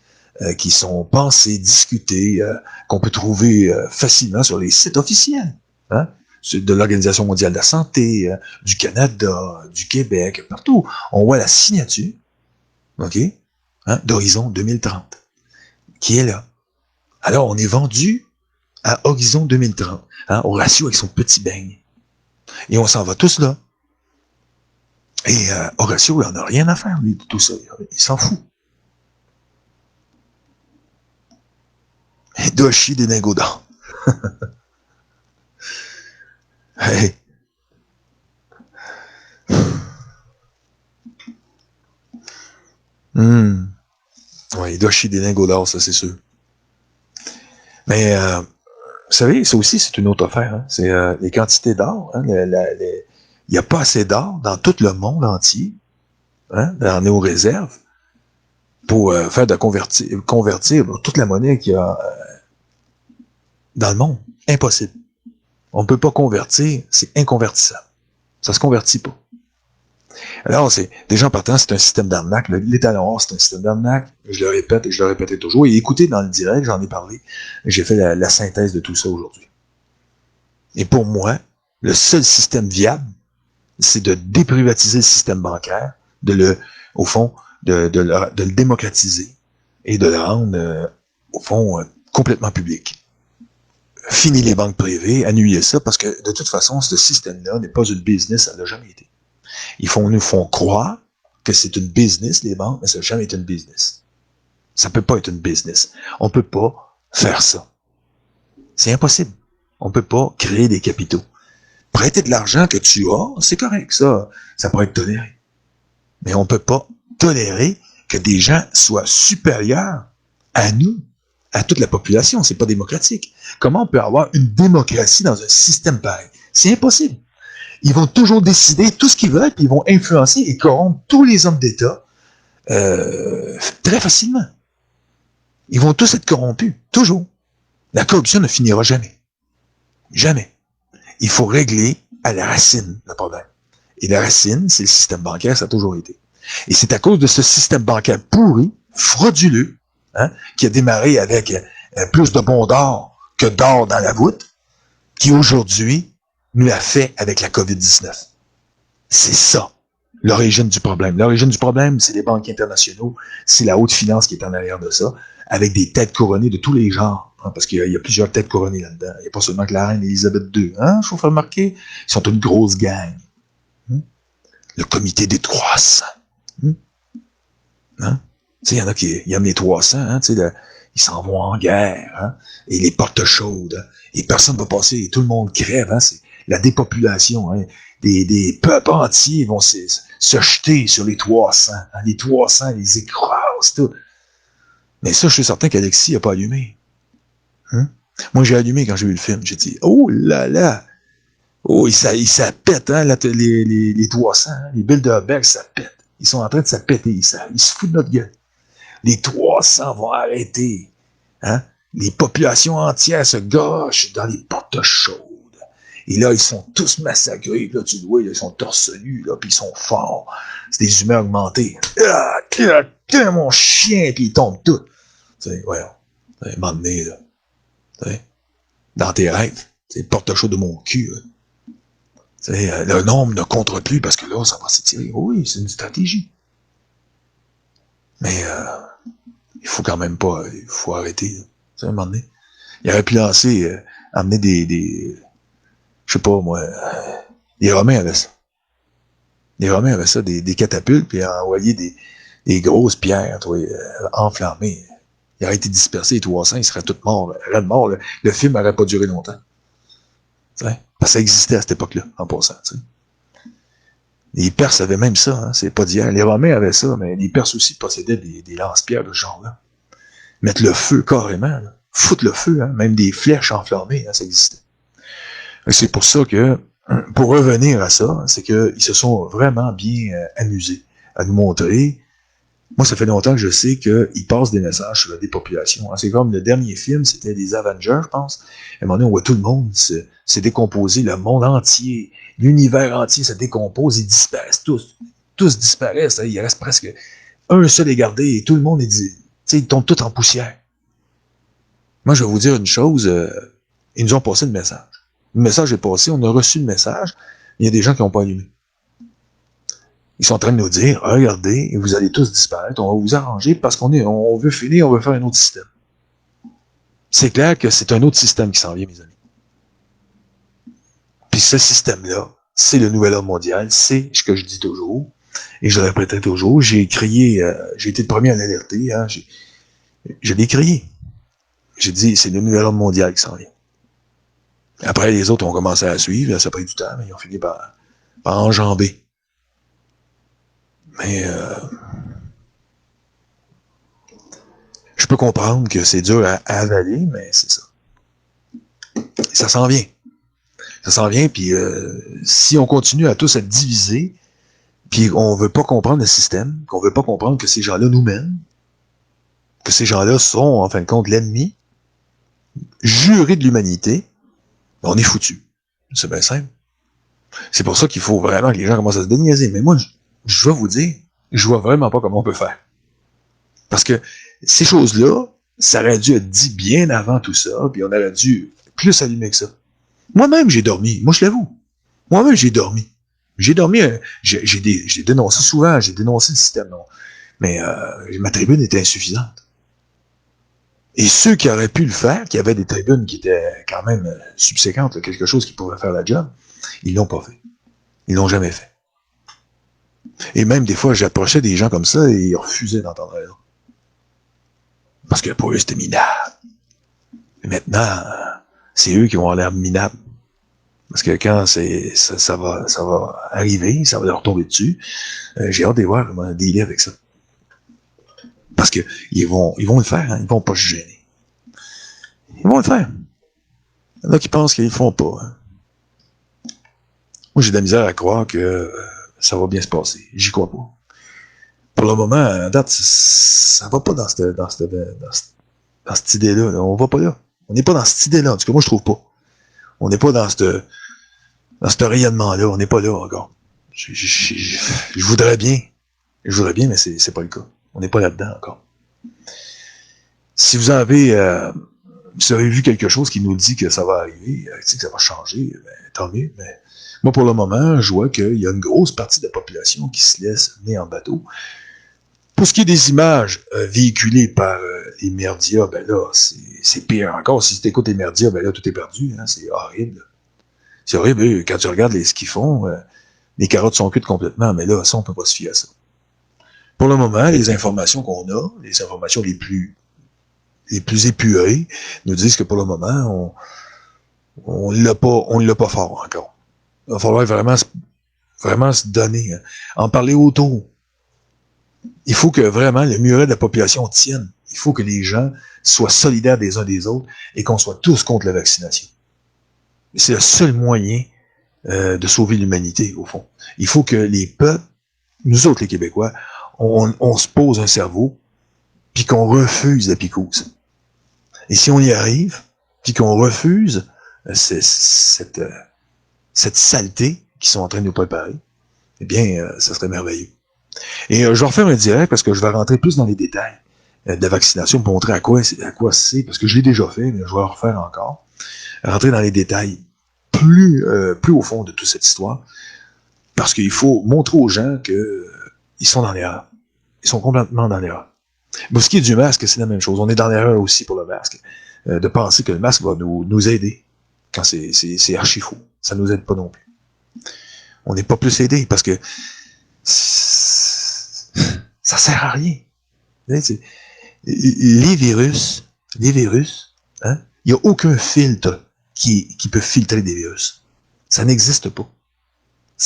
qui sont pensés, discutés, qu'on peut trouver facilement sur les sites officiels, hein, de l'Organisation mondiale de la santé, du Canada, du Québec, partout. On voit la signature, OK, hein, d'Horizon 2030, qui est là. Alors, on est vendu à Horizon 2030, hein, Horatio avec son petit beigne. Et on s'en va tous là. Et Horatio, il n'en a rien à faire, lui, de tout ça. Il s'en fout. Et Doshi des lingots d'or. Hey. Oui, il doit chier des lingots d'or, ça, c'est sûr. Mais, vous savez, ça aussi, c'est une autre affaire. Hein? C'est les quantités d'or. Hein? Il n'y a pas assez d'or dans tout le monde entier, hein? Dans nos réserves, pour faire de convertir toute la monnaie qu'il y a dans le monde. Impossible. On ne peut pas convertir, c'est inconvertissable. Ça se convertit pas. Alors, déjà en partant, c'est un système d'arnaque. L'état noir, c'est un système d'arnaque. Je le répète et je le répétais toujours. Et écoutez, dans le direct, j'en ai parlé. J'ai fait la synthèse de tout ça aujourd'hui. Et pour moi, le seul système viable, c'est de déprivatiser le système bancaire, au fond, de le démocratiser et de le rendre, au fond, complètement public. Fini les banques privées, annulez ça, parce que de toute façon, ce système-là n'est pas une business, ça n'a jamais été. Ils nous font croire que c'est une business, les banques, mais ça n'a jamais été une business. Ça peut pas être une business. On peut pas faire ça. C'est impossible. On peut pas créer des capitaux. Prêter de l'argent que tu as, c'est correct, ça. Ça pourrait être toléré. Mais on peut pas tolérer que des gens soient supérieurs à nous, à toute la population. C'est pas démocratique. Comment on peut avoir une démocratie dans un système pareil? C'est impossible. Ils vont toujours décider tout ce qu'ils veulent, puis ils vont influencer et corrompre tous les hommes d'État très facilement. Ils vont tous être corrompus, toujours. La corruption ne finira jamais. Jamais. Il faut régler à la racine le problème. Et la racine, c'est le système bancaire, ça a toujours été. Et c'est à cause de ce système bancaire pourri, frauduleux, hein, qui a démarré avec plus de bons d'or que d'or dans la voûte, qui aujourd'hui nous l'a fait avec la COVID-19. C'est ça, l'origine du problème. L'origine du problème, c'est les banques internationaux, c'est la haute finance qui est en arrière de ça, avec des têtes couronnées de tous les genres, hein, parce qu'il y a plusieurs têtes couronnées là-dedans. Il n'y a pas seulement que la reine Elisabeth II. Hein, je vous fais remarquer, ils sont une grosse gang. Hein? Le comité des 300. Hein? Tu sais, il y en a qui aiment les 300, hein, tu sais, ils s'en vont en guerre, hein, et les portes chaudes, hein, et personne ne va passer, et tout le monde crève, hein, c'est la dépopulation, hein, des peuples entiers vont se jeter sur les 300, hein, les 300 les écrasent, tout. Mais ça, je suis certain qu'Alexis n'a pas allumé. Hein? Moi, j'ai allumé quand j'ai vu le film, j'ai dit, oh là là, oh, ça pète, hein, les 300, hein, les Bilderberg, ça pète. Ils sont en train de se péter, ils se foutent de notre gueule. Les 300 vont arrêter. Hein? Les populations entières se gâchent dans les portes chaudes. Et là, ils sont tous massacrés. Là, tu le vois, ils sont torse nus, là, puis ils sont forts. C'est des humains augmentées. Mon chien, puis ils tombent tous. Tu sais, ouais, un moment donné, là. Tu sais, dans tes rêves, c'est le porte chaude de mon cul. Là. Tu sais, le nombre ne compte plus parce que là, ça va s'étirer. Oui, c'est une stratégie. Mais il faut quand même pas, il faut arrêter. Là. Tu sais, à un moment donné, il aurait pu lancer, amener des je sais pas moi, les Romains avaient ça. Les Romains avaient ça, des catapultes, puis envoyer des grosses pierres, toi, enflammées. Il aurait été dispersé, les 300, ils seraient tous morts, raides morts. Le film n'aurait pas duré longtemps. T'sais? Parce que ça existait à cette époque-là, en passant. T'sais. Les Perses avaient même ça, hein, c'est pas d'hier. Les Romains avaient ça, mais les Perses aussi possédaient des lance-pierres de ce genre-là. Mettre le feu carrément, là. Foutre le feu, hein, même des flèches enflammées, hein, ça existait. C'est pour ça que, pour revenir à ça, c'est qu'ils se sont vraiment bien amusés à nous montrer. Moi, ça fait longtemps que je sais qu'ils passent des messages sur la dépopulation. C'est comme le dernier film, c'était les Avengers, je pense. À un moment donné, on voit tout le monde se décomposer, le monde entier, l'univers entier se décompose, ils disparaissent tous. Tous disparaissent, il reste presque un seul est gardé et tout le monde est dit, ils tombent tous en poussière. Moi, je vais vous dire une chose, ils nous ont passé le message. Le message est passé, on a reçu le message, il y a des gens qui n'ont pas allumé. Ils sont en train de nous dire, regardez, vous allez tous disparaître, on va vous arranger parce on veut finir, on veut faire un autre système. C'est clair que c'est un autre système qui s'en vient, mes amis. Puis ce système-là, c'est le nouvel ordre mondial, c'est ce que je dis toujours, et je le répéterai toujours, j'ai crié, j'ai été le premier à l'alerter, hein, je l'ai crié. J'ai dit, c'est le nouvel ordre mondial qui s'en vient. Après, les autres ont commencé à suivre, ça a pris du temps, mais ils ont fini par enjamber. Mais je peux comprendre que c'est dur à avaler, mais c'est ça. Ça s'en vient. Ça s'en vient, puis si on continue à tous être divisés, puis on veut pas comprendre le système, qu'on veut pas comprendre que ces gens-là nous mènent, que ces gens-là sont, en fin de compte, l'ennemi, juré de l'humanité, on est foutu. C'est bien simple. C'est pour ça qu'il faut vraiment que les gens commencent à se déniaiser. Mais moi, je vais vous dire, je vois vraiment pas comment on peut faire. Parce que ces choses-là, ça aurait dû être dit bien avant tout ça, puis on aurait dû plus allumer que ça. Moi-même, j'ai dormi. Moi, je l'avoue. Moi-même, j'ai dormi. J'ai dormi, j'ai dénoncé souvent, j'ai dénoncé le système, non. Mais ma tribune était insuffisante. Et ceux qui auraient pu le faire, qui avaient des tribunes qui étaient quand même subséquentes, là, quelque chose qui pouvait faire la job, ils l'ont pas fait. Ils l'ont jamais fait. Et même des fois, j'approchais des gens comme ça et ils refusaient d'entendre ça. Parce que pour eux, c'était minable. Et maintenant, c'est eux qui vont avoir l'air minables. Parce que quand ça va arriver, ça va leur tomber dessus, j'ai hâte de voir comment dealer avec ça. Parce que ils vont le faire, hein, ils vont pas se gêner. Ils vont le faire. Il y en a qui pensent qu'ils le font pas. Hein. Moi, j'ai de la misère à croire que ça va bien se passer. J'y crois pas. Pour le moment, à date, ça va pas dans cette idée-là. Là. On va pas là. On n'est pas dans cette idée-là. En tout cas, moi, je trouve pas. On n'est pas dans ce rayonnement-là. On n'est pas là encore. Je voudrais bien. Je voudrais bien, mais c'est pas le cas. On n'est pas là-dedans encore. Si vous avez vu quelque chose qui nous dit que ça va arriver, que ça va changer, ben, tant mieux. Mais moi, pour le moment, je vois qu'il y a une grosse partie de la population qui se laisse mener en bateau. Pour ce qui est des images véhiculées par les médias, ben là, c'est pire encore. Si tu écoutes les médias, ben là, tout est perdu. Hein, c'est horrible. C'est horrible. Quand tu regardes ce qu'ils font, les carottes sont cuites complètement. Mais là, ça, on peut pas se fier à ça. Pour le moment, les informations qu'on a, les informations les plus épurées, nous disent que pour le moment, on l'a pas fort encore. Il va falloir vraiment se donner, hein, en parler autour. Il faut que vraiment le muret de la population tienne. Il faut que les gens soient solidaires des uns des autres et qu'on soit tous contre la vaccination. C'est le seul moyen de sauver l'humanité, au fond. Il faut que les peuples, nous autres les Québécois, on se pose un cerveau, puis qu'on refuse la picouse. Et si on y arrive, puis qu'on refuse cette saleté qu'ils sont en train de nous préparer, eh bien, ça serait merveilleux. Et je vais refaire un direct parce que je vais rentrer plus dans les détails de la vaccination pour montrer à quoi c'est, parce que je l'ai déjà fait, mais je vais le refaire encore. Rentrer dans les détails plus au fond de toute cette histoire, parce qu'il faut montrer aux gens qu'ils sont dans l'erreur. Ils sont complètement dans l'erreur. Pour ce qui est du masque, c'est la même chose. On est dans l'erreur aussi pour le masque. De penser que le masque va nous aider quand c'est archi faux. Ça nous aide pas non plus. On n'est pas plus aidé parce que ça sert à rien. Les virus, hein, il n'y a aucun filtre qui peut filtrer des virus. Ça n'existe pas.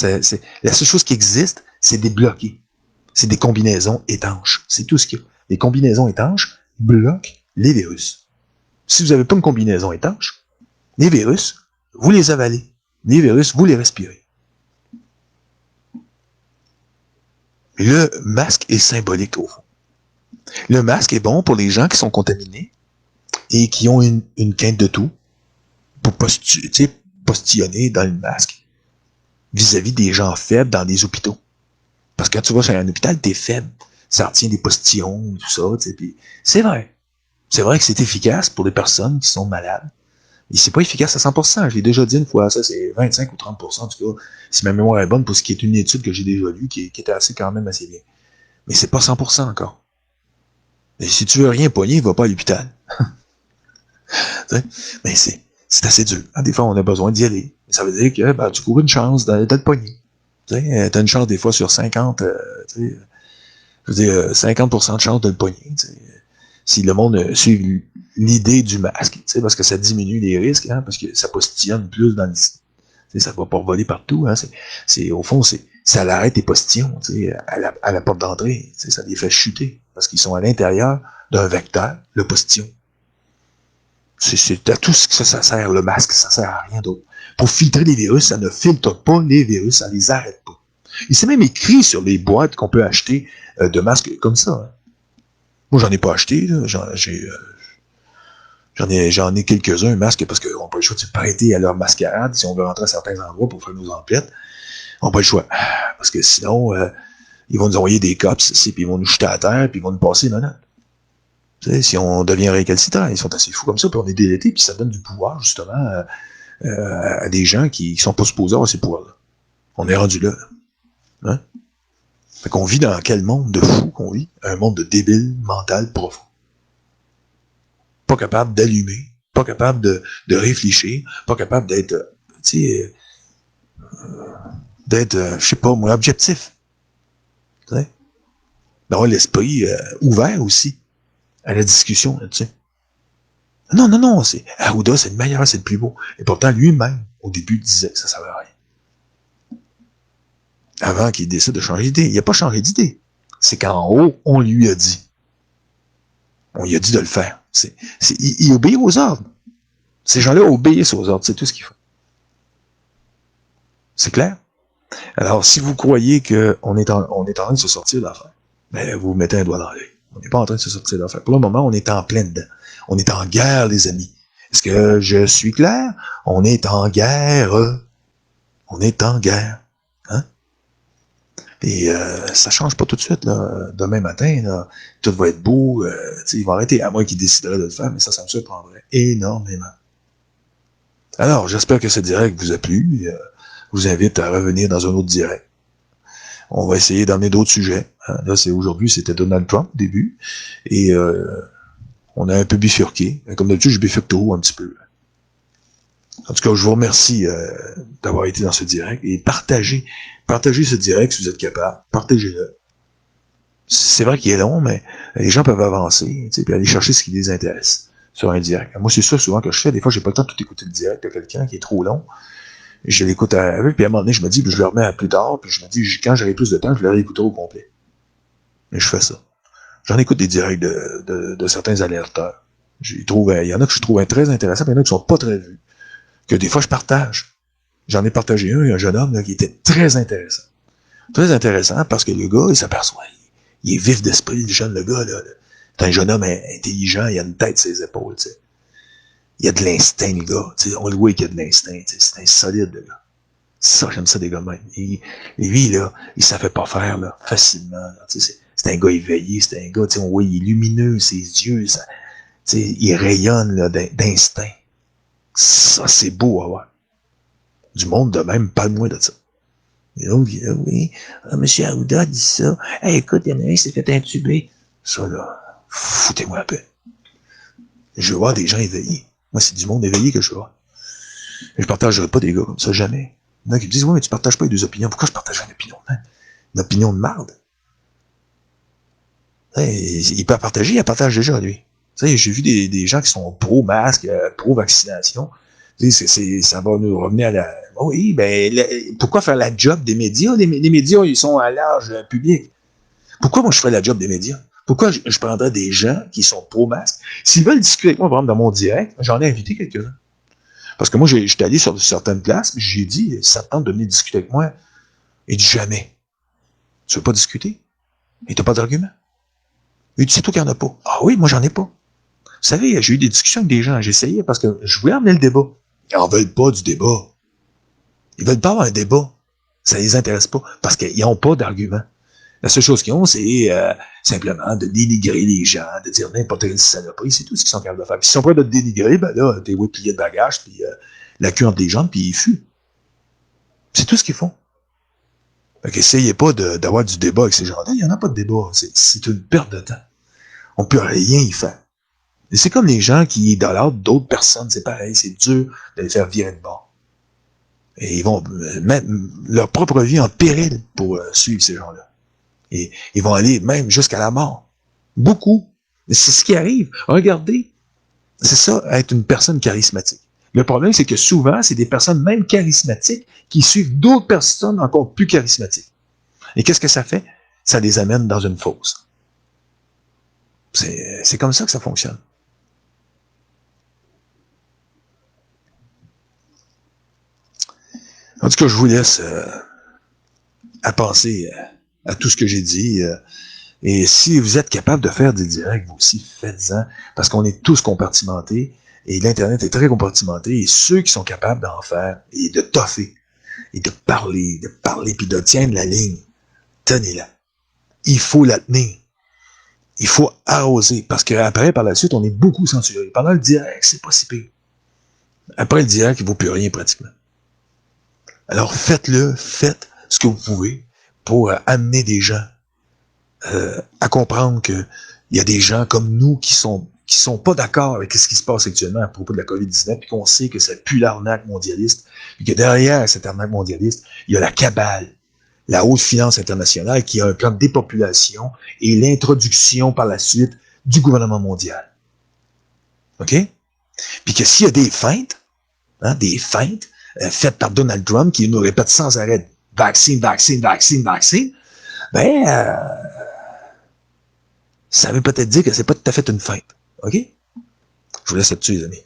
La seule chose qui existe, c'est des bloqués. C'est des combinaisons étanches. C'est tout ce qu'il y a. Les combinaisons étanches bloquent les virus. Si vous n'avez pas une combinaison étanche, les virus, vous les avalez. Les virus, vous les respirez. Le masque est symbolique au fond. Le masque est bon pour les gens qui sont contaminés et qui ont une quinte de tout pour postillonner dans le masque vis-à-vis des gens faibles dans les hôpitaux. Parce que quand tu vas sur un hôpital, t'es faible. Ça retient des postillons, tout ça. Puis c'est vrai. C'est vrai que c'est efficace pour les personnes qui sont malades. Et c'est pas efficace à 100%. Je l'ai déjà dit une fois. Ça, c'est 25 ou 30%. En tout cas, si ma mémoire est bonne, pour ce qui est une étude que j'ai déjà lue, qui était quand même assez bien. Mais c'est pas 100% encore. Et si tu veux rien pogner, va pas à l'hôpital. Mais c'est assez dur. Des fois, on a besoin d'y aller. Ça veut dire que tu cours une chance d'être pogné. Tu as une chance des fois sur 50, je veux dire, 50% de chance de le pogner. Si le monde suit l'idée du masque, parce que ça diminue les risques, hein, parce que ça postillonne plus dans le... Ça va pas voler partout. Hein, au fond, ça l'arrête les postillons à la porte d'entrée. Ça les fait chuter, parce qu'ils sont à l'intérieur d'un vecteur, le postillon. C'est à tout ce que ça sert, le masque, ça sert à rien d'autre. Pour filtrer les virus, ça ne filtre pas les virus, ça les arrête pas. Et c'est même écrit sur les boîtes qu'on peut acheter de masques comme ça. Hein. Moi, j'en ai pas acheté, là. J'en ai quelques-uns, masques, parce qu'on n'a pas le choix de se prêter à leur mascarade si on veut rentrer à certains endroits pour faire nos emplettes. On n'a pas le choix. Parce que sinon, ils vont nous envoyer des cops ici, puis ils vont nous jeter à terre, puis ils vont nous passer les menottes. Si on devient récalcitrant, ils sont assez fous comme ça, puis on est délété, puis ça donne du pouvoir, justement, à des gens qui sont pas supposés avoir ces pouvoirs-là. On est rendu là. Hein? Fait qu'on vit dans quel monde de fou qu'on vit? Un monde de débile mental profond. Pas capable d'allumer, pas capable de réfléchir, pas capable d'être, je sais pas moi, objectif. D'avoir l'esprit ouvert aussi à la discussion là-dessus. Non, c'est Arruda, c'est le meilleur, c'est le plus beau. Et pourtant, lui-même, au début, disait que ça ne servait à rien. Avant qu'il décide de changer d'idée. Il n'a pas changé d'idée. C'est qu'en haut, on lui a dit. On lui a dit de le faire. Il obéit aux ordres. Ces gens-là obéissent aux ordres. C'est tout ce qu'il faut. C'est clair? Alors, si vous croyez qu'on est en train de se sortir d'affaire, ben, vous mettez un doigt dans l'œil. On n'est pas en train de se sortir d'affaire. Pour le moment, on est en plein dedans. On est en guerre, les amis. Est-ce que je suis clair? On est en guerre. On est en guerre. Hein? Et ça change pas tout de suite. Là. Demain matin, là, tout va être beau. Ils vont arrêter, à moins qu'ils décideraient de le faire, mais ça me surprendrait énormément. Alors, j'espère que ce direct vous a plu. Je vous invite à revenir dans un autre direct. On va essayer d'emmener d'autres sujets. Là, aujourd'hui, c'était Donald Trump au début. Et on a un peu bifurqué. Comme d'habitude, je bifurque tout un petit peu. En tout cas, je vous remercie d'avoir été dans ce direct. Et partagez ce direct si vous êtes capable. Partagez-le. C'est vrai qu'il est long, mais les gens peuvent avancer, puis aller chercher ce qui les intéresse sur un direct. Moi, c'est ça souvent que je fais. Des fois, j'ai pas le temps de tout écouter le direct de quelqu'un qui est trop long. Je l'écoute avec, puis à un moment donné, je me dis, puis je le remets à plus tard, puis je me dis, quand j'aurai plus de temps, je le réécouterai au complet. Et je fais ça. J'en écoute des directs de certains alerteurs. Il y en a que je trouve très intéressants, mais il y en a qui sont pas très vus. Que des fois, je partage. J'en ai partagé un jeune homme là, qui était très intéressant. Très intéressant parce que le gars, il s'aperçoit. Il est vif d'esprit, le jeune, le gars, là. C'est un jeune homme intelligent, il a une tête sur ses épaules, tu sais. Il a de l'instinct, le gars. Tu sais, on le voit qu'il a de l'instinct. Tu sais, c'est un solide, le gars. Ça, j'aime ça des gars même. Et lui, là, il s'en fait pas faire, là, facilement. Là. Tu sais, c'est un gars éveillé, c'est un gars, tu sais, on voit, il est lumineux, ses yeux, ça, tu sais, il rayonne là, d'instinct. Ça, c'est beau à voir. Du monde de même, parle-moi de ça. Et l'autre, il dit, oui, M. Arruda dit ça. Hey, écoute, il y en a un qui s'est fait intuber. Ça, là, foutez-moi un peu. Je veux voir des gens éveillés. Moi, c'est du monde éveillé que je veux voir. Et je partagerai pas des gars comme ça, jamais. Il y en a qui me disent, oui, mais tu partages pas les deux opinions. Pourquoi je partagerais une opinion? Hein? Une opinion de marde. Hey, il peut partager, il partage déjà, lui. Tu sais, j'ai vu des gens qui sont pro-masque, pro-vaccination. Tu sais, ça va nous revenir à la... Oui, ben, pourquoi faire la job des médias? Les médias, ils sont à large public. Pourquoi moi je ferais la job des médias? Pourquoi je prendrais des gens qui sont pro-masque? S'ils veulent discuter avec moi, par exemple, dans mon direct, j'en ai invité quelques-uns. Parce que moi, j'étais allé sur certaines places, puis j'ai dit, ça te tente de venir discuter avec moi? Il dit jamais. Tu veux pas discuter? Et t'as pas d'argument? Il dit, c'est toi qui en as pas. Ah oui, moi j'en ai pas. Vous savez, j'ai eu des discussions avec des gens, j'ai essayé parce que je voulais amener le débat. Ils en veulent pas du débat. Ils veulent pas avoir un débat. Ça les intéresse pas parce qu'ils n'ont pas d'argument. La seule chose qu'ils ont, c'est simplement de dénigrer les gens, de dire n'importe quelle saloperie, c'est tout ce qu'ils sont capables de faire. Puis s'ils sont prêts de te dénigrer, ben là, t'es plié de bagages, puis la queue entre les jambes, puis ils fuient. C'est tout ce qu'ils font. Fait qu'essayez pas d'avoir du débat avec ces gens-là. Il n'y en a pas de débat. C'est une perte de temps. On peut rien y faire. Et c'est comme les gens qui idolâtrent d'autres personnes. C'est pareil. C'est dur de les faire virer de bord. Et ils vont mettre leur propre vie en péril pour suivre ces gens-là. Et ils vont aller même jusqu'à la mort. Beaucoup. Mais c'est ce qui arrive. Regardez. C'est ça, être une personne charismatique. Le problème, c'est que souvent, c'est des personnes même charismatiques qui suivent d'autres personnes encore plus charismatiques. Et qu'est-ce que ça fait? Ça les amène dans une fosse. C'est comme ça que ça fonctionne. En tout cas, je vous laisse à penser à tout ce que j'ai dit. Et si vous êtes capable de faire des directs, vous aussi, faites-en. Parce qu'on est tous compartimentés. Et l'Internet est très compartimenté. Et ceux qui sont capables d'en faire, et de toffer, et de parler, puis de tenir la ligne, tenez-la. Il faut la tenir. Il faut arroser. Parce qu'après, par la suite, on est beaucoup censuré. Pendant le direct, c'est pas si pire. Après le direct, il ne vaut plus rien pratiquement. Alors faites-le, faites ce que vous pouvez pour amener des gens à comprendre qu'il y a des gens comme nous qui sont pas d'accord avec ce qui se passe actuellement à propos de la COVID-19, puis qu'on sait que ça pue l'arnaque mondialiste, puis que derrière cette arnaque mondialiste, il y a la cabale, la haute finance internationale qui a un plan de dépopulation et l'introduction par la suite du gouvernement mondial. OK? Puis que s'il y a des feintes faites par Donald Trump qui nous répète sans arrêt vaccine, vaccine, vaccine, vaccine, ben ça veut peut-être dire que c'est pas tout à fait une feinte. OK? Je vous laisse là-dessus, les amis.